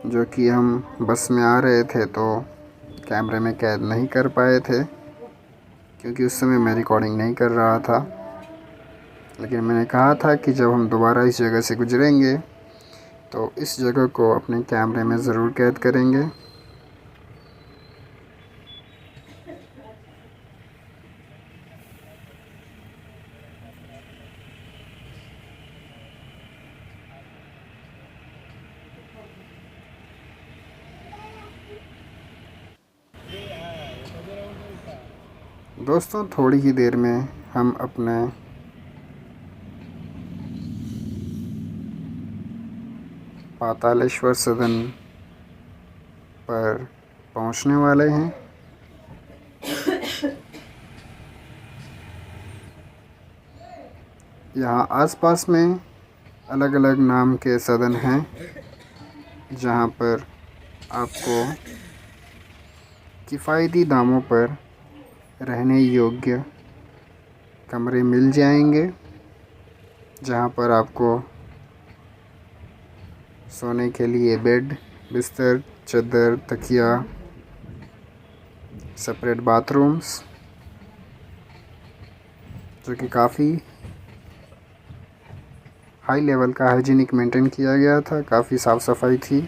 जो कि हम बस में आ रहे थे तो कैमरे में कैद नहीं कर पाए थे, क्योंकि उस समय मैं रिकॉर्डिंग नहीं कर रहा था। लेकिन मैंने कहा था कि जब हम दोबारा इस जगह से गुजरेंगे तो इस जगह को अपने कैमरे में ज़रूर कैद करेंगे। दोस्तों थोड़ी ही देर में हम अपने पातालेश्वर सदन पर पहुंचने वाले हैं। यहाँ आसपास में अलग अलग नाम के सदन हैं जहाँ पर आपको किफ़ायती दामों पर रहने योग्य कमरे मिल जाएंगे, जहाँ पर आपको सोने के लिए बेड, बिस्तर, चादर, तकिया, सेपरेट बाथरूम्स, जो कि काफ़ी हाई लेवल का हाइजीनिक मेंटेन किया गया था, काफ़ी साफ़ सफाई थी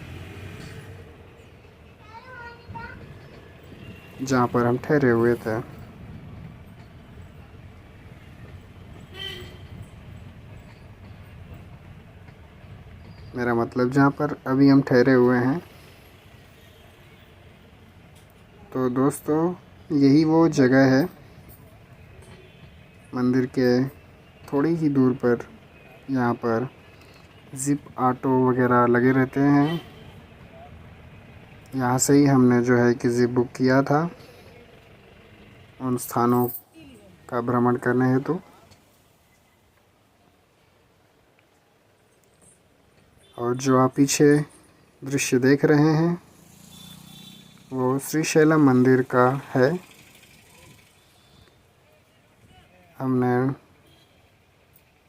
जहाँ पर हम ठहरे हुए थे। मेरा मतलब जहाँ पर अभी हम ठहरे हुए हैं। तो दोस्तों यही वो जगह है, मंदिर के थोड़ी ही दूर पर यहाँ पर जिप ऑटो वगैरह लगे रहते हैं। यहाँ से ही हमने जो है कि जिप बुक किया था उन स्थानों का भ्रमण करने हेतु। और जो आप पीछे दृश्य देख रहे हैं वो श्रीशैलम मंदिर का है। हमने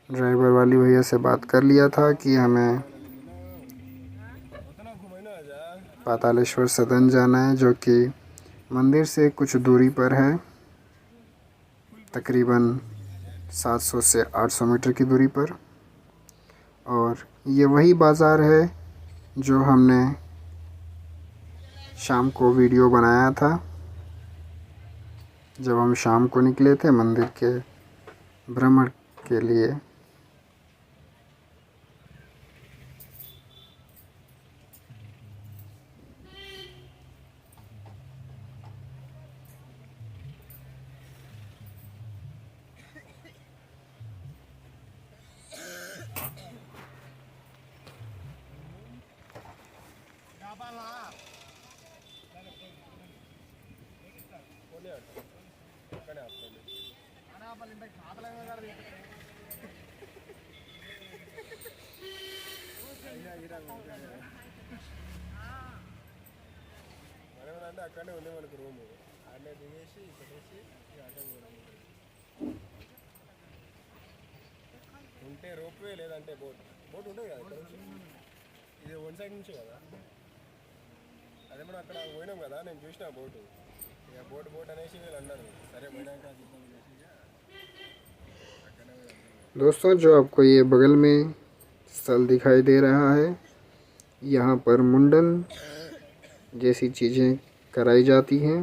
ड्राइवर वाली भैया से बात कर लिया था कि हमें पातालेश्वर सदन जाना है, जो कि मंदिर से कुछ दूरी पर है, तकरीबन 700 से 800 मीटर की दूरी पर। और ये वही बाज़ार है जो हमने शाम को वीडियो बनाया था जब हम शाम को निकले थे मंदिर के भ्रमण के लिए। అక్కడే ఉంది మనకు రూమ్, అన్నీ దిగేసి ఇక్కడేసి అడ్డం ఉంటే రోప్వే లేదంటే బోట్ ఉంటుంది కదా ఇక్కడ నుంచి. ఇది వన్ సైడ్ నుంచి కదా, అదే మనం అక్కడ పోయినాం కదా, నేను చూసిన బోటు. ఇక బోట్ అనేసి వీళ్ళు అన్నారు, సరే పోయినాక दोस्तों जो आपको ये बगल में स्थल दिखाई दे रहा है, यहाँ पर मुंडन जैसी चीज़ें कराई जाती हैं।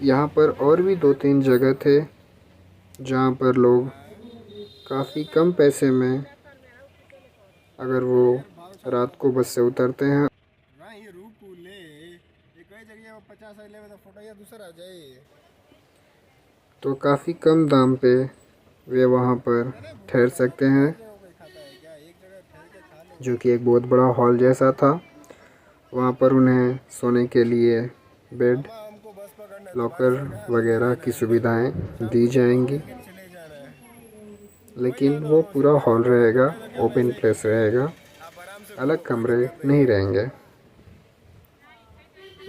यहाँ पर और भी 2-3 जगह थे जहाँ पर लोग काफ़ी कम पैसे में अगर वो रात को बस से उतरते हैं तो काफ़ी कम दाम पे वे वहाँ पर ठहर सकते हैं, जो कि एक बहुत बड़ा हॉल जैसा था। वहाँ पर उन्हें सोने के लिए बेड, लॉकर वगैरह की सुविधाएं दी जाएंगी, लेकिन वो पूरा हॉल रहेगा, ओपन प्लेस रहेगा, अलग कमरे नहीं रहेंगे।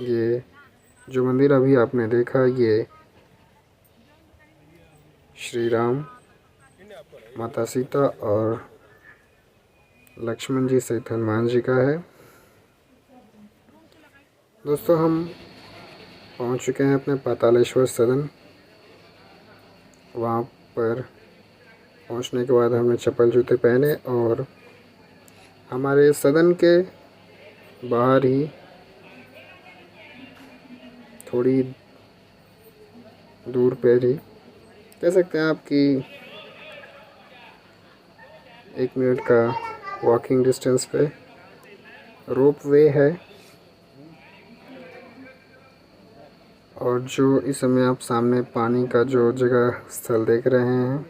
ये जो मंदिर अभी आपने देखा ये श्री राम, माता सीता और लक्ष्मण जी सहित हनुमान जी का है। दोस्तों हम पहुंच चुके हैं अपने पातालेश्वर सदन। वहाँ पर पहुंचने के बाद हमने चप्पल जूते पहने और हमारे सदन के बाहर ही थोड़ी दूर पर ही कह सकते हैं आपकी 1 मिनट का वॉकिंग डिस्टेंस पे रोप वे है। और जो इस समय आप सामने पानी का जो जगह स्थल देख रहे हैं,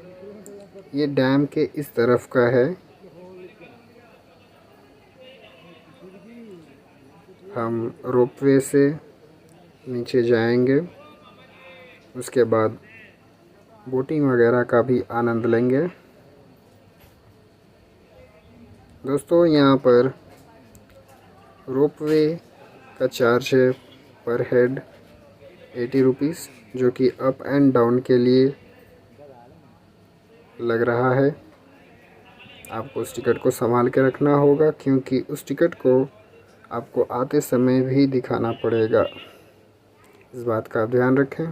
ये डैम के इस तरफ का है। हम रोपवे से नीचे जाएंगे, उसके बाद बोटिंग वगैरह का भी आनंद लेंगे। दोस्तों, यहाँ पर रोपवे का चार्ज है पर हेड 80 रुपीज़, जो कि अप एंड डाउन के लिए लग रहा है। आपको उस टिकट को संभाल के रखना होगा, क्योंकि उस टिकट को आपको आते समय भी दिखाना पड़ेगा। इस बात का ध्यान रखें।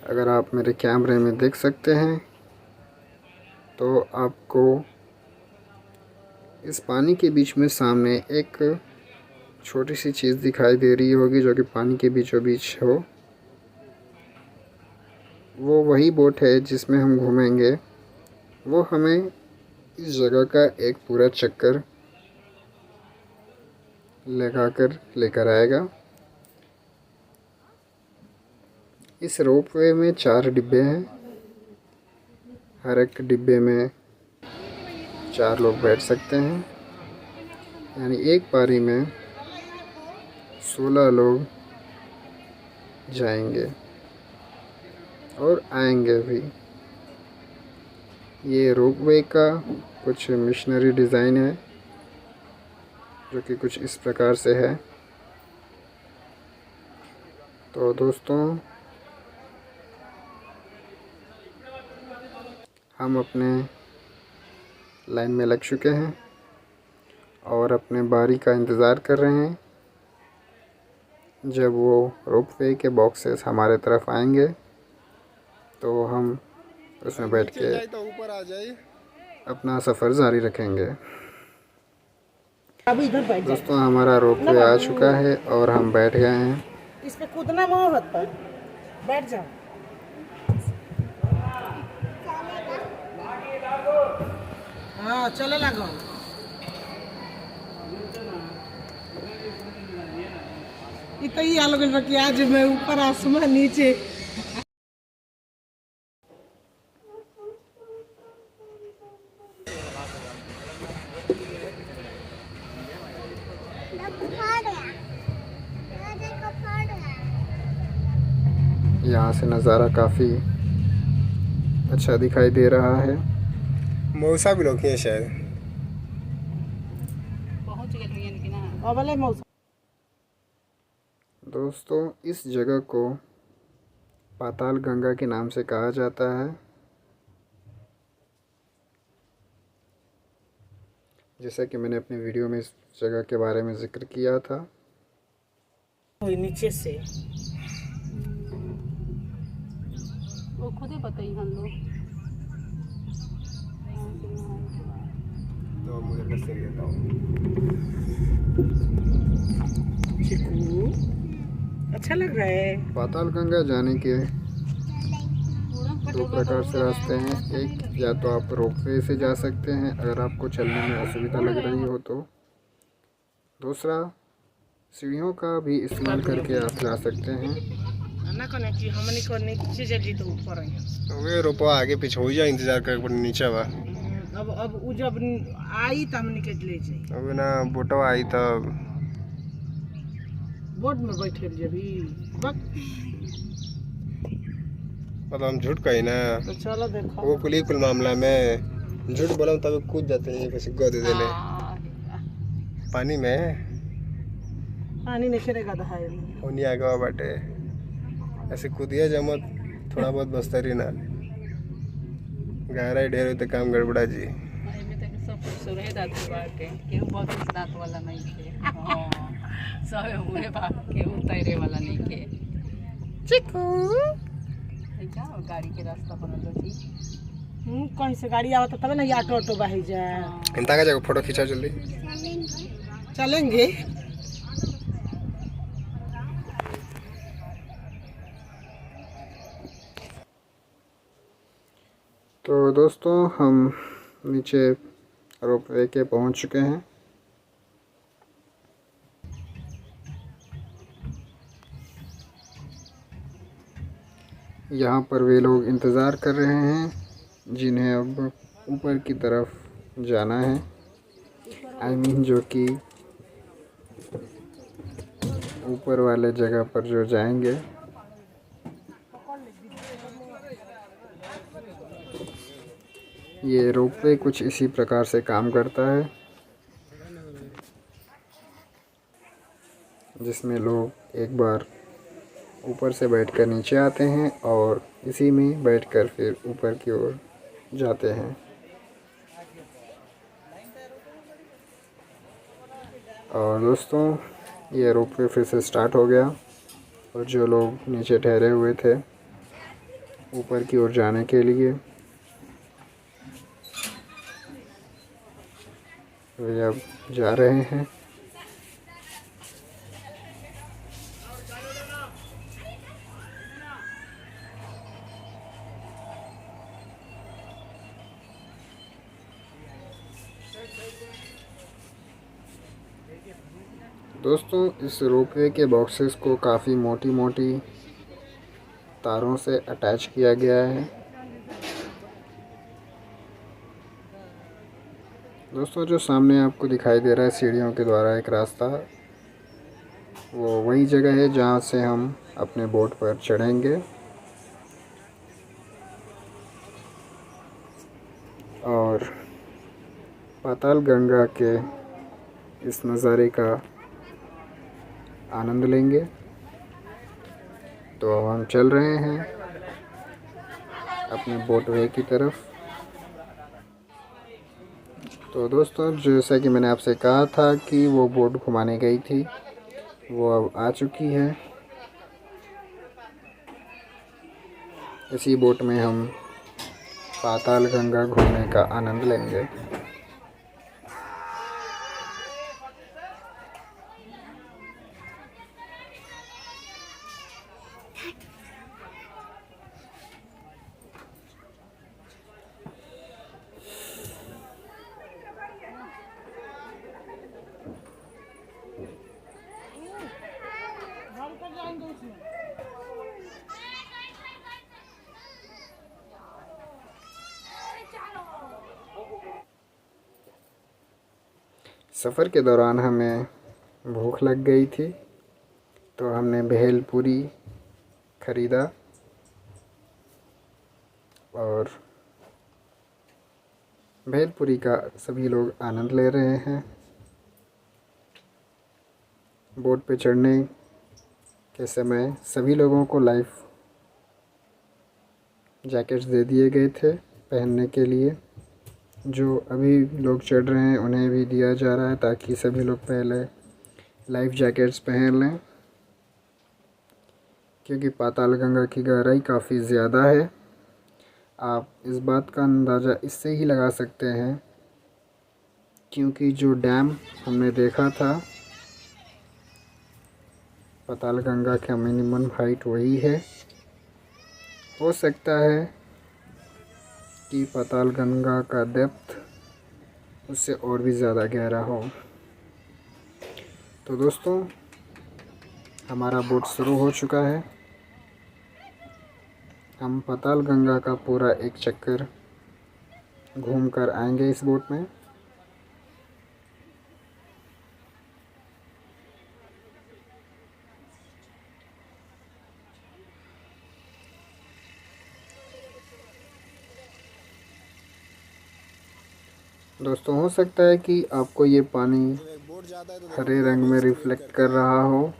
अगर आप मेरे कैमरे में देख सकते हैं तो आपको इस पानी के बीच में सामने एक छोटी सी चीज़ दिखाई दे रही होगी, जो कि पानी के बीचों बीच हो। वो वही बोट है जिसमें हम घूमेंगे। वो हमें इस जगह का एक पूरा चक्कर लगाकर लेकर आएगा। इस रोपवे में 4 डिब्बे हैं। हर एक डिब्बे में 4 लोग बैठ सकते हैं, यानी एक बारी में 16 लोग जाएंगे और आएंगे भी। ये रोपवे का कुछ मिशनरी डिज़ाइन है, जो कि कुछ इस प्रकार से है। तो दोस्तों, हम अपने लाइन में लग चुके हैं और अपने बारी का इंतज़ार कर रहे हैं। जब वो रोपवे के बॉक्सेस हमारे तरफ आएंगे तो हम उसमें बैठ के ऊपर आ जाइए, अपना सफ़र जारी रखेंगे। अभी इधर बैठ जाओ। दोस्तों, हमारा रोपवे आ चुका है और हम बैठ गए हैं। इस पे कूदना मत पर, बैठ जाओ। हाँ, चलो लगो। इतना ही हाल हो गया कि आज मैं ऊपर आसमान नीचे। यहाँ से नज़ारा काफ़ी अच्छा दिखाई दे रहा है। मौसा भी लोग हैं शायद। दोस्तों, इस जगह को पाताल गंगा के नाम से कहा जाता है। जैसा कि मैंने अपने वीडियो में इस जगह के बारे में जिक्र किया था। नीचे से वो खुद ही बताइए हम लोग। तो मुझे कैसे लेता हूँ। चिकू अच्छा लग रहा है। पाताल गंगा जाने के 2 प्रकार से रास्ते हैं। एक, या तो आप रोपवे से जा सकते हैं अगर आपको चलने में असुविधा लग रही हो तो। दूसरा, सीढ़ियों का भी इस्तेमाल करके आप जा सकते हैं। हमने को नीचे जल्दी तो ऊपर आए। वे रोपवा आगे पीछे हो जाए, इंतजार कर पर नीचे बा। अब उ जब आई तब निकल ले जाए। अब ना बोटवा आई तब बोट में बैठे जभी मतलब हम झूठ कही ना। तो चलो देखो वो कुल मामला में झूठ बोला तब कूद जाते हैं कैसे गोद देले पानी में। पानी नहीं खेलेगा दहाई होनी आगे बाटे ऐसे कूदिया जमत थोड़ा बहुत बस्तरी ना गहराई ढेर तो काम गड़बड़ा जी। गाड़ी के रास्ता बनल कहीं से गाड़ी आवत तब ना ऑटो ऑटो बही जाए। इंता का जगह फोटो खींचा जल्दी। चलेंगे। तो दोस्तों हम नीचे रोपवे के पहुंच चुके हैं। यहाँ पर वे लोग इंतज़ार कर रहे हैं जिन्हें अब ऊपर की तरफ जाना है। आई मीन जो कि ऊपर वाले जगह पर जो जाएंगे। ये रोपवे कुछ इसी प्रकार से काम करता है, जिसमें लोग एक बार ऊपर से बैठकर नीचे आते हैं और इसी में बैठकर फिर ऊपर की ओर जाते हैं। और दोस्तों ये रोपवे फिर से स्टार्ट हो गया और जो लोग नीचे ठहरे हुए थे ऊपर की ओर जाने के लिए, वे अब जा रहे हैं। दोस्तों इस रोपवे के बॉक्सेस को काफ़ी मोटी मोटी तारों से अटैच किया गया है। दोस्तों जो सामने आपको दिखाई दे रहा है सीढ़ियों के द्वारा एक रास्ता, वो वही जगह है जहाँ से हम अपने बोट पर चढ़ेंगे। और पाताल गंगा के इस नज़ारे का आनंद लेंगे। तो अब हम चल रहे हैं अपने बोटवे की तरफ। तो दोस्तों जैसा कि मैंने आपसे कहा था कि वो बोट घुमाने गई थी, वो अब आ चुकी है। इसी बोट में हम पाताल गंगा घूमने का आनंद लेंगे। सफ़र के दौरान हमें भूख लग गई थी, तो हमने भेलपूरी ख़रीदा और भेलपूरी का सभी लोग आनंद ले रहे हैं। बोट पे चढ़ने के समय सभी लोगों को लाइफ जैकेट्स दे दिए गए थे पहनने के लिए। जो अभी लोग चढ़ रहे हैं उन्हें भी दिया जा रहा है ताकि सभी लोग पहले लाइफ जैकेट्स पहन लें, क्योंकि पाताल गंगा की गहराई काफ़ी ज़्यादा है। आप इस बात का अंदाज़ा इससे ही लगा सकते हैं क्योंकि जो डैम हमने देखा था पाताल गंगा का मिनिमम हाइट वही है। हो सकता है कि पाताल गंगा का डेप्थ उससे और भी ज़्यादा गहरा हो। तो दोस्तों हमारा बोट शुरू हो चुका है। हम पाताल गंगा का पूरा एक चक्कर घूम कर आएंगे इस बोट में। दोस्तों हो सकता है कि आपको ये पानी हरे रंग में रिफ्लेक्ट कर रहा हो,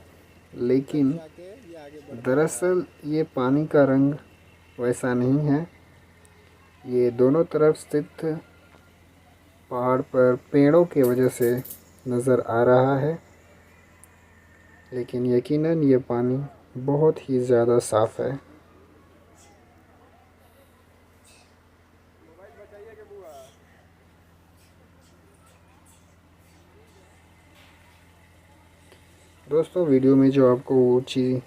लेकिन दरअसल ये पानी का रंग वैसा नहीं है। ये दोनों तरफ स्थित पहाड़ पर पेड़ों की वजह से नज़र आ रहा है, लेकिन यकीनन ये पानी बहुत ही ज़्यादा साफ़ है। दोस्तों वीडियो में जो आपको ऊंची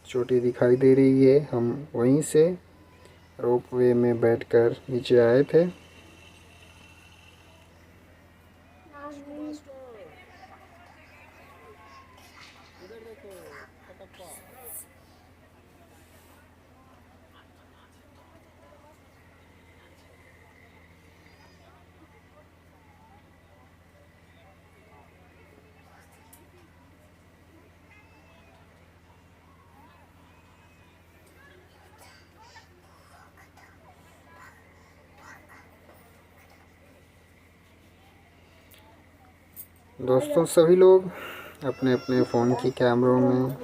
चोटी दिखाई दे रही है, हम वहीं से रोप वे में बैठकर नीचे आए थे। दोस्तों सभी लोग अपने अपने फ़ोन की कैमरों में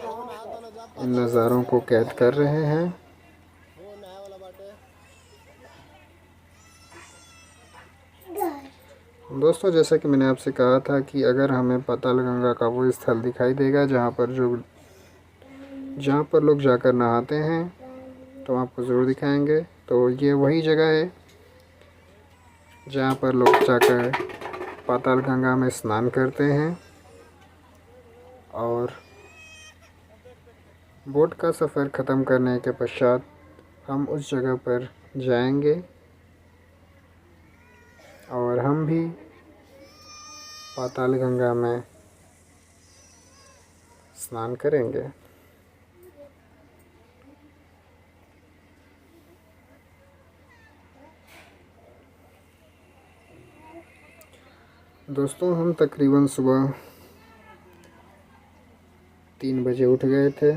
इन नज़ारों को कैद कर रहे हैं। दोस्तों जैसा कि मैंने आपसे कहा था कि अगर हमें पाताल गंगा का वो स्थल दिखाई देगा जहाँ पर लोग जाकर नहाते हैं, तो आपको ज़रूर दिखाएंगे। तो ये वही जगह है जहाँ पर लोग जाकर पाताल गंगा में स्नान करते हैं और बोट का सफ़र ख़त्म करने के पश्चात हम उस जगह पर जाएंगे और हम भी पाताल गंगा में स्नान करेंगे। दोस्तों हम तकरीबन सुबह 3 बजे उठ गए थे।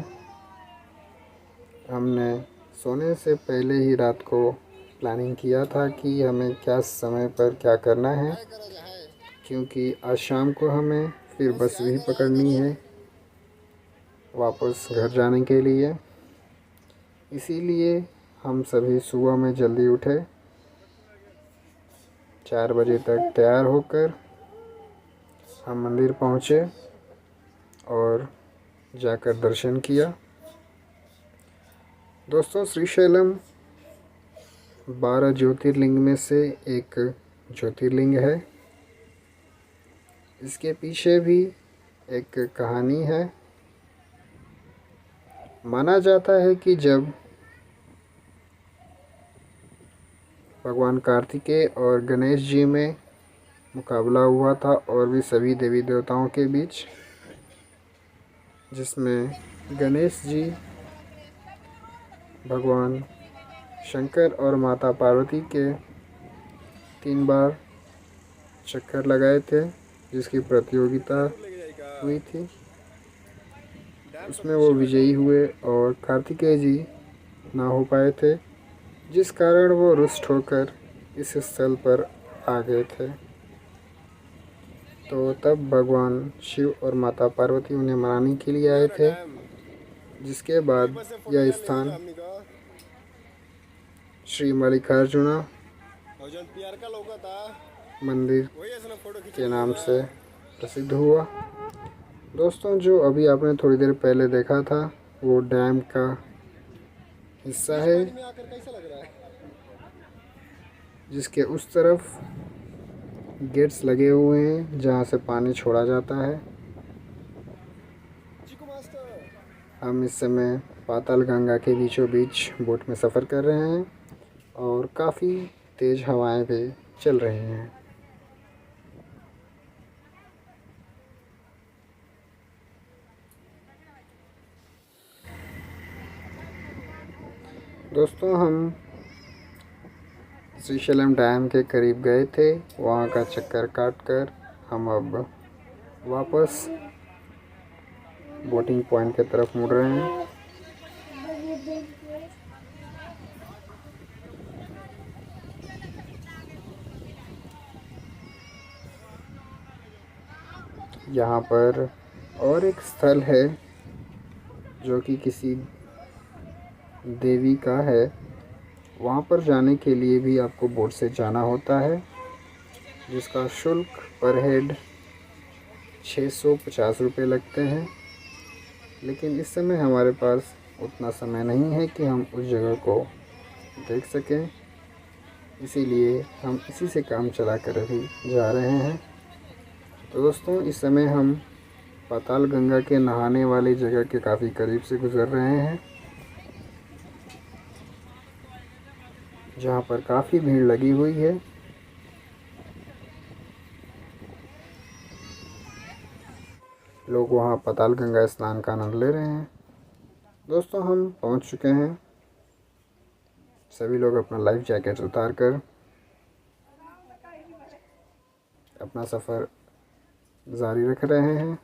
हमने सोने से पहले ही रात को प्लानिंग किया था कि हमें क्या समय पर क्या करना है, क्योंकि आज शाम को हमें फिर बस भी पकड़नी है वापस घर जाने के लिए। इसीलिए हम सभी सुबह में जल्दी उठे, 4 बजे तक तैयार होकर हम मंदिर पहुँचे और जाकर दर्शन किया। दोस्तों श्रीशैलम 12 ज्योतिर्लिंग में से एक ज्योतिर्लिंग है। इसके पीछे भी एक कहानी है। माना जाता है कि जब भगवान कार्तिकेय और गणेश जी में मुकाबला हुआ था और भी सभी देवी देवताओं के बीच, जिसमें गणेश जी भगवान शंकर और माता पार्वती के 3 बार चक्कर लगाए थे, जिसकी प्रतियोगिता हुई थी। उसमें वो विजयी हुए और कार्तिकेय जी ना हो पाए थे, जिस कारण वो रुष्ट होकर इस स्थल पर आ गए थे। तो तब भगवान शिव और माता पार्वती उन्हें मनाने के लिए आए थे, जिसके बाद यह स्थान श्री मल्लिकार्जुना मंदिर के नाम से प्रसिद्ध हुआ। दोस्तों जो अभी आपने थोड़ी देर पहले देखा था वो डैम का हिस्सा है, जिसके उस तरफ गेट्स लगे हुए हैं जहाँ से पानी छोड़ा जाता है। हम इस समय पाताल गंगा के बीचों बीच बोट में सफ़र कर रहे हैं और काफ़ी तेज़ हवाएं भी चल रही हैं। दोस्तों हम श्रीशैलम डैम के करीब गए थे, वहाँ का चक्कर काटकर हम अब वापस बोटिंग पॉइंट की तरफ मुड़ रहे हैं। यहाँ पर और एक स्थल है जो कि किसी देवी का है। वहाँ पर जाने के लिए भी आपको बोट से जाना होता है, जिसका शुल्क पर हेड 650 रुपये लगते हैं। लेकिन इस समय हमारे पास उतना समय नहीं है कि हम उस जगह को देख सकें, इसीलिए हम इसी से काम चला कर अभी जा रहे हैं। तो दोस्तों इस समय हम पाताल गंगा के नहाने वाली जगह के काफ़ी करीब से गुजर रहे हैं, जहाँ पर काफ़ी भीड़ लगी हुई है। लोग वहाँ पाताल गंगा स्नान का आनंद ले रहे हैं। दोस्तों, हम पहुँच चुके हैं। सभी लोग अपना लाइफ जैकेट उतार कर अपना सफ़र जारी रख रहे हैं।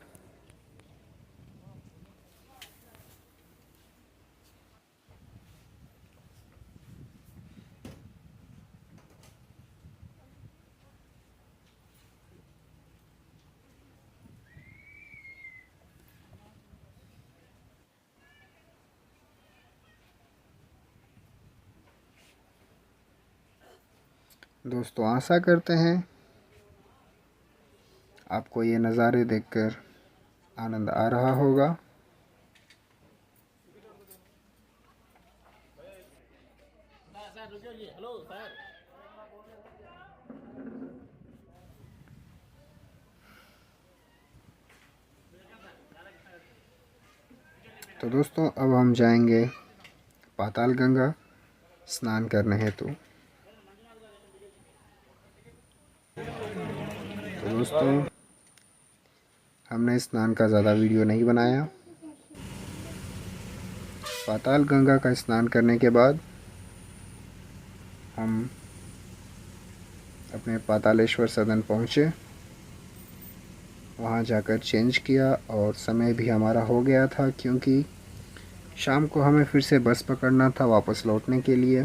दोस्तों, आशा करते हैं आपको ये नज़ारे देखकर आनंद आ रहा होगा। तो दोस्तों, अब हम जाएंगे पाताल गंगा स्नान करने हेतु। तो दोस्तों, हमने स्नान का ज़्यादा वीडियो नहीं बनाया। पाताल गंगा का स्नान करने के बाद हम अपने पातालेश्वर सदन पहुँचे। वहाँ जाकर चेंज किया और समय भी हमारा हो गया था, क्योंकि शाम को हमें फिर से बस पकड़ना था वापस लौटने के लिए।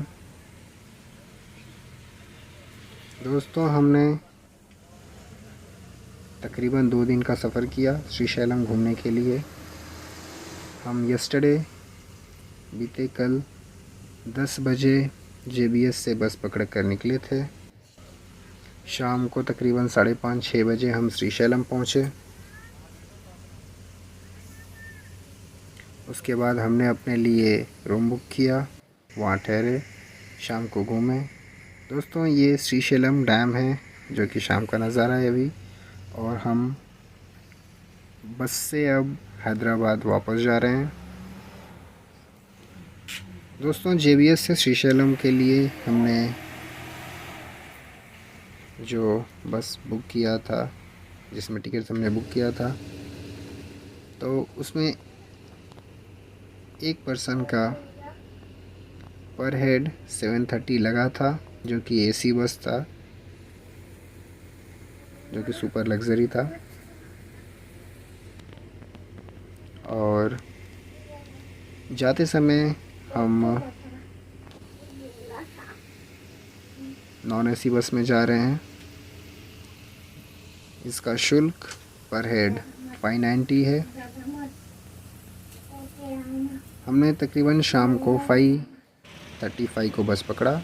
दोस्तों, हमने तकरीबन 2 दिन का सफ़र किया श्रीशैलम घूमने के लिए। हम बीते कल 10 बजे JBS से बस पकड़ कर निकले थे। शाम को तकरीबन 5:30-6 बजे हम श्रीशैलम पहुँचे। उसके बाद हमने अपने लिए रूम बुक किया, वहाँ ठहरे, शाम को घूमे। दोस्तों, ये श्रीशैलम डैम है जो कि शाम का नज़ारा है अभी। और हम बस से अब हैदराबाद वापस जा रहे हैं। दोस्तों, JBS से श्रीशैलम के लिए हमने जो बस बुक किया था, जिसमें टिकट हमने बुक किया था, तो उसमें एक पर्सन का पर हेड 730 लगा था, जो कि AC बस था, जो कि सुपर लग्जरी था। और जाते समय हम नॉन AC बस में जा रहे हैं। इसका शुल्क पर हेड 590 है। हमने तकरीबन शाम को 5:35 को बस पकड़ा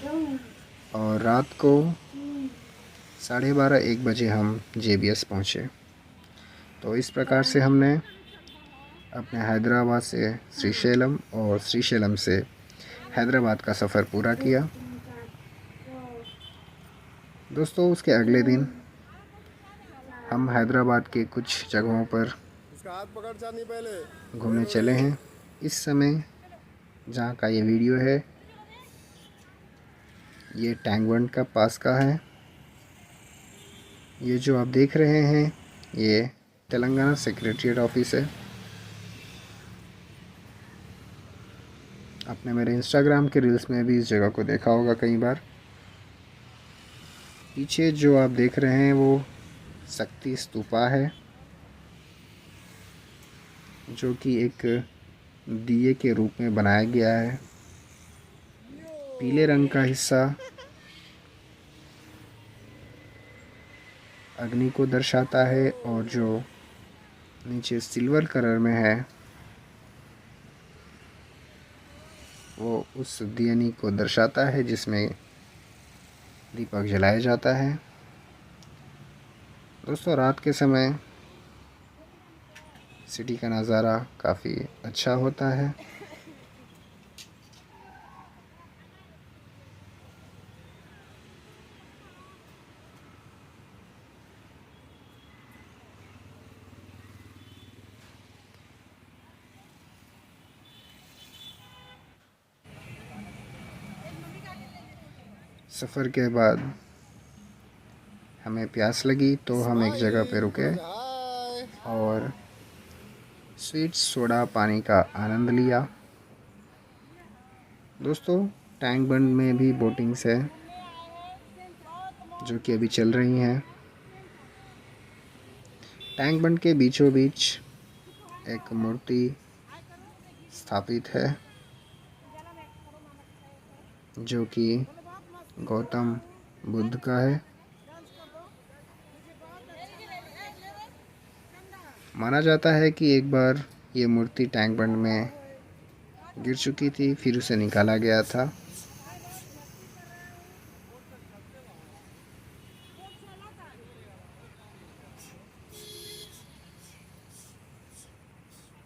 और रात को 12:30-1 बजे हम JBS पहुँचे। तो इस प्रकार से हमने अपने हैदराबाद से श्रीशैलम और श्रीशैलम से हैदराबाद का सफ़र पूरा किया। दोस्तों, उसके अगले दिन हम हैदराबाद के कुछ जगहों पर घूमने चले हैं। इस समय जहाँ का ये वीडियो है, ये टैंक बंड का पास का है। ये जो आप देख रहे हैं, ये तेलंगाना सेक्रेटरीट ऑफिस है। आपने मेरे इंस्टाग्राम के रील्स में भी इस जगह को देखा होगा कई बार। पीछे जो आप देख रहे हैं वो शक्ति स्तूपा है, जो कि एक दिए के रूप में बनाया गया है। पीले रंग का हिस्सा अग्नि को दर्शाता है और जो नीचे सिल्वर कलर में है वो उस दियनी को दर्शाता है जिसमें दीपक जलाया जाता है। दोस्तों, रात के समय सिटी का नज़ारा काफ़ी अच्छा होता है। सफ़र के बाद हमें प्यास लगी तो हम एक जगह पे रुके और स्वीट सोडा पानी का आनंद लिया। दोस्तों, टैंक बंड में भी बोटिंग्स है जो कि अभी चल रही हैं। टैंक बंड के बीचों बीच एक मूर्ति स्थापित है जो कि गौतम बुद्ध का है। माना जाता है कि एक बार ये मूर्ति टैंक बंड में गिर चुकी थी, फिर उसे निकाला गया था।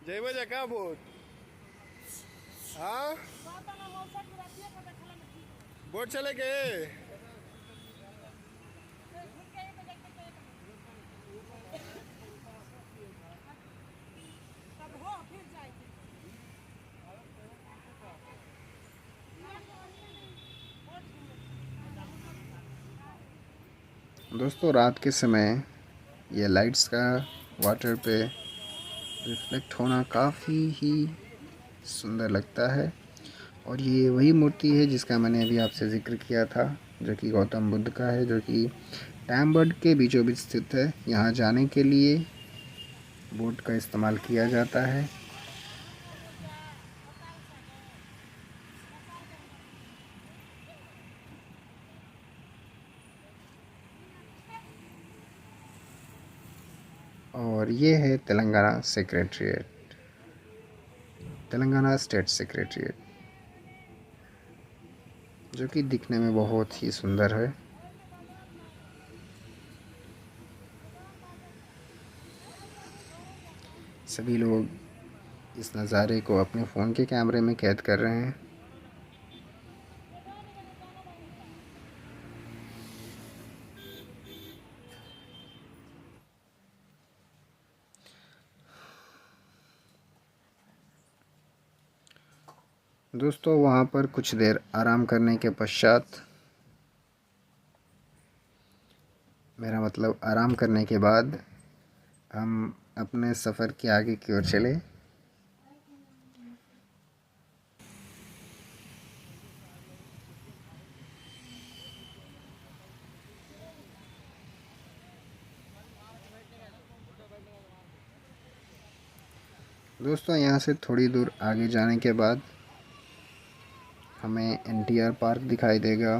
जय बजा का बोट हाँ बोट चले गए। दोस्तों, रात के समय ये लाइट्स का वाटर पे रिफ्लेक्ट होना काफ़ी ही सुंदर लगता है। और ये वही मूर्ति है जिसका मैंने अभी आपसे ज़िक्र किया था, जो कि गौतम बुद्ध का है, जो कि टैंक बंड के बीचों बीच स्थित है। यहाँ जाने के लिए बोट का इस्तेमाल किया जाता है। और ये है Telangana secretariat, Telangana state secretariat, जो कि दिखने में बहुत ही सुंदर है। सभी लोग इस नज़ारे को अपने फ़ोन के कैमरे में कैद कर रहे हैं। दोस्तों, वहाँ पर कुछ देर आराम करने के पश्चात, मेरा मतलब आराम करने के बाद, हम अपने सफ़र के आगे की ओर चले। दोस्तों, यहाँ से थोड़ी दूर आगे जाने के बाद हमें NTR पार्क दिखाई देगा,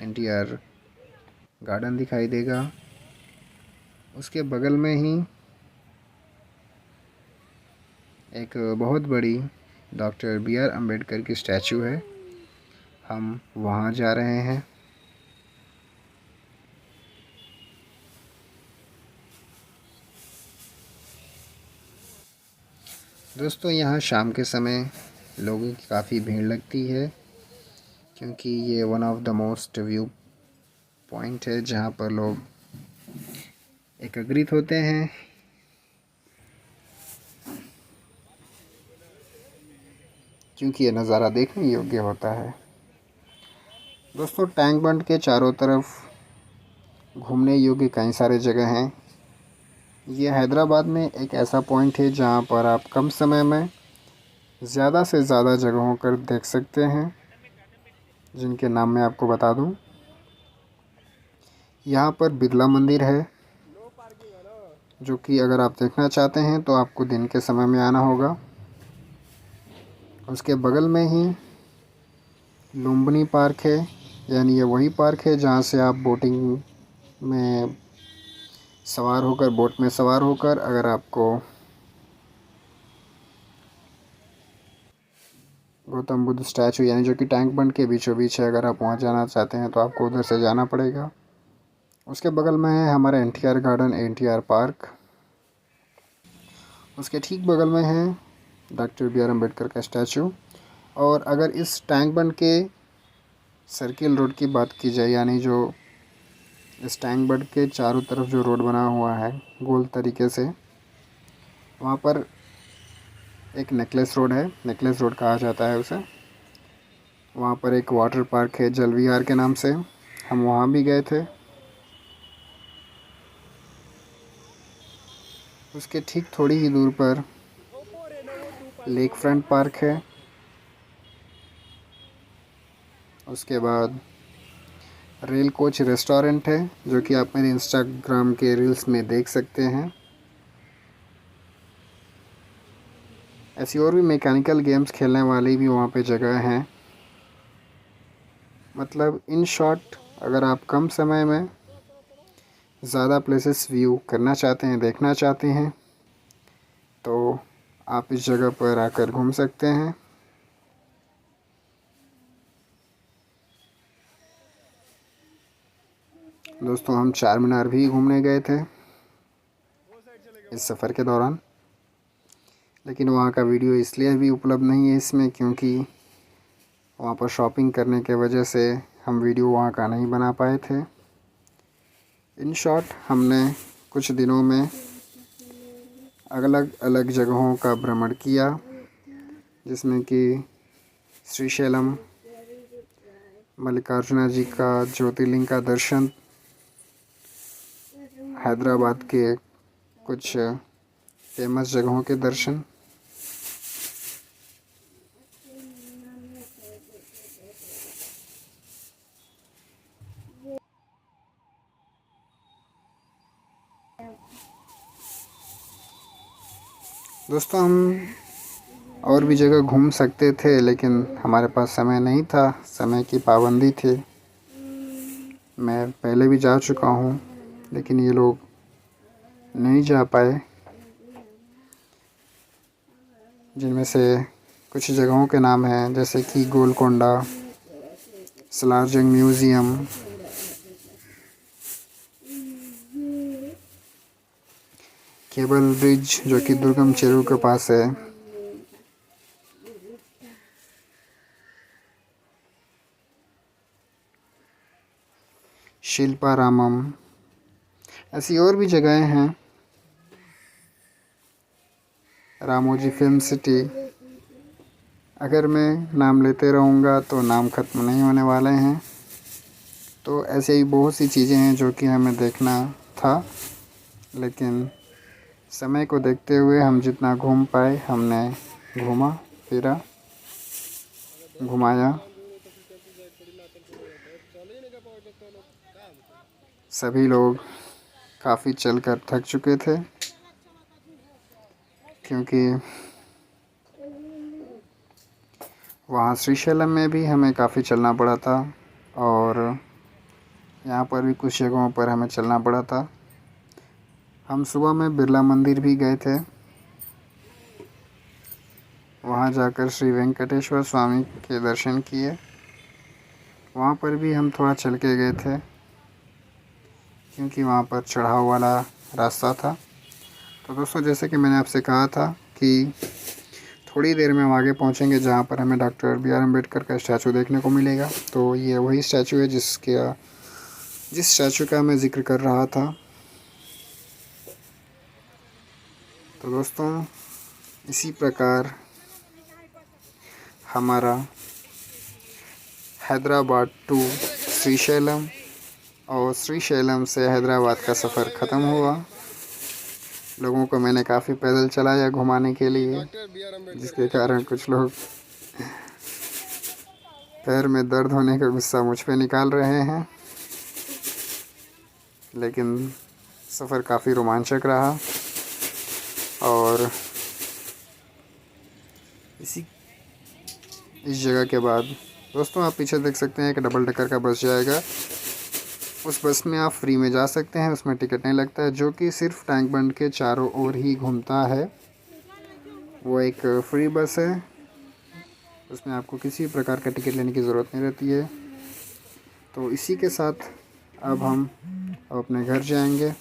NTR गार्डन दिखाई देगा। उसके बगल में ही एक बहुत बड़ी डॉक्टर BR अम्बेडकर की स्टैचू है। हम वहाँ जा रहे हैं। दोस्तों, यहाँ शाम के समय लोगों की काफ़ी भीड़ लगती है, क्योंकि ये one of the most view point है जहाँ पर लोग एकत्रित होते हैं। क्योंकि ये नज़ारा देखने योग्य होता है। दोस्तों, टैंक बंड के चारों तरफ घूमने योग्य कई सारे जगह हैं। ये हैदराबाद में एक ऐसा पॉइंट है जहाँ पर आप कम समय में ज़्यादा से ज़्यादा जगहों पर देख सकते हैं, जिनके नाम मैं आपको बता दूं। यहाँ पर बिरला मंदिर है, जो कि अगर आप देखना चाहते हैं तो आपको दिन के समय में आना होगा। उसके बगल में ही लुम्बिनी पार्क है, यानी ये वही पार्क है जहाँ से आप बोटिंग में सवार होकर, बोट में सवार होकर, अगर आपको गौतम बुद्ध स्टैचू, यानी जो कि टैंक बंड के बीचों बीच है, अगर आप वहाँ जाना चाहते हैं तो आपको उधर से जाना पड़ेगा। उसके बगल में है हमारा NTR गार्डन, NTR पार्क। उसके ठीक बगल में है डॉक्टर BR अम्बेडकर का स्टैचू। और अगर इस टैंक बंड के सर्किल रोड की बात की जाए, यानी जो इस टैंक बंड के चारों तरफ जो रोड बना हुआ है गोल तरीके से, वहाँ पर एक नेकलेस रोड है, नेकलेस रोड कहा जाता है उसे। वहाँ पर एक वाटर पार्क है जल विहार के नाम से, हम वहाँ भी गए थे। उसके ठीक थोड़ी ही दूर पर लेक फ्रंट पार्क है। उसके बाद रेल कोच रेस्टोरेंट है जो कि आप मेरे इंस्टाग्राम के रील्स में देख सकते हैं। ऐसी और भी मैकेनिकल गेम्स खेलने वाली भी वहाँ पे जगह हैं। मतलब इन शॉर्ट, अगर आप कम समय में ज़्यादा प्लेसेस व्यू करना चाहते हैं, देखना चाहते हैं, तो आप इस जगह पर आकर घूम सकते हैं। दोस्तों, हम चार मीनार भी घूमने गए थे इस सफ़र के दौरान, लेकिन वहाँ का वीडियो इसलिए भी उपलब्ध नहीं है इसमें क्योंकि वहाँ पर शॉपिंग करने के वजह से हम वीडियो वहाँ का नहीं बना पाए थे। इन शॉर्ट, हमने कुछ दिनों में अलग अलग जगहों का भ्रमण किया, जिसमें कि श्रीशैलम, मल्लिकार्जुना जी का ज्योतिर्लिंग का दर्शन, हैदराबाद के कुछ फेमस जगहों के दर्शन, दोस्तों हम और भी जगह घूम सकते थे लेकिन हमारे पास समय नहीं था, समय की पाबंदी थी। मैं पहले भी जा चुका हूँ लेकिन ये लोग नहीं जा पाए, जिनमें से कुछ जगहों के नाम हैं जैसे कि Golconda, Salar Jung museum, cable bridge जो कि दुर्गम चेरू के पास है, शिल्पारामम, ऐसी और भी जगहें हैं। रामोजी फिल्म सिटी, अगर मैं नाम लेते रहूँगा तो नाम ख़त्म नहीं होने वाले हैं। तो ऐसे ही बहुत सी चीज़ें हैं जो कि हमें देखना था, लेकिन समय को देखते हुए हम जितना घूम पाए हमने घूमा फिरा, घुमाया। सभी लोग काफ़ी चलकर थक चुके थे क्योंकि वहाँ श्रीशैलम में भी हमें काफ़ी चलना पड़ा था और यहाँ पर भी कुछ जगहों पर हमें चलना पड़ा था। हम सुबह में बिरला मंदिर भी गए थे, वहाँ जाकर श्री वेंकटेश्वर स्वामी के दर्शन किए। वहाँ पर भी हम थोड़ा चल के गए थे क्योंकि वहाँ पर चढ़ाव वाला रास्ता था। तो दोस्तों, जैसे कि मैंने आपसे कहा था कि थोड़ी देर में हम आगे पहुँचेंगे जहाँ पर हमें डॉक्टर बी आर अम्बेडकर का स्टैचू देखने को मिलेगा। तो ये वही स्टैचू है जिस स्टैचू का मैं ज़िक्र कर रहा था। तो दोस्तों, इसी प्रकार हमारा हैदराबाद टू श्रीशैलम और श्रीशैलम से हैदराबाद का सफ़र ख़त्म हुआ। लोगों को मैंने काफ़ी पैदल चलाया घुमाने के लिए, जिसके कारण कुछ लोग पैर में दर्द होने का गुस्सा मुझ पे निकाल रहे हैं, लेकिन सफ़र काफ़ी रोमांचक रहा। और इस जगह के बाद दोस्तों, आप पीछे देख सकते हैं कि डबल डेकर का बस जाएगा। उस बस में आप फ्री में जा सकते हैं, उसमें टिकट नहीं लगता है, जो कि सिर्फ टैंक बंड के चारों ओर ही घूमता है। वो एक फ्री बस है, उसमें आपको किसी प्रकार का टिकट लेने की ज़रूरत नहीं रहती है। तो इसी के साथ अब हम अपने घर जाएंगे।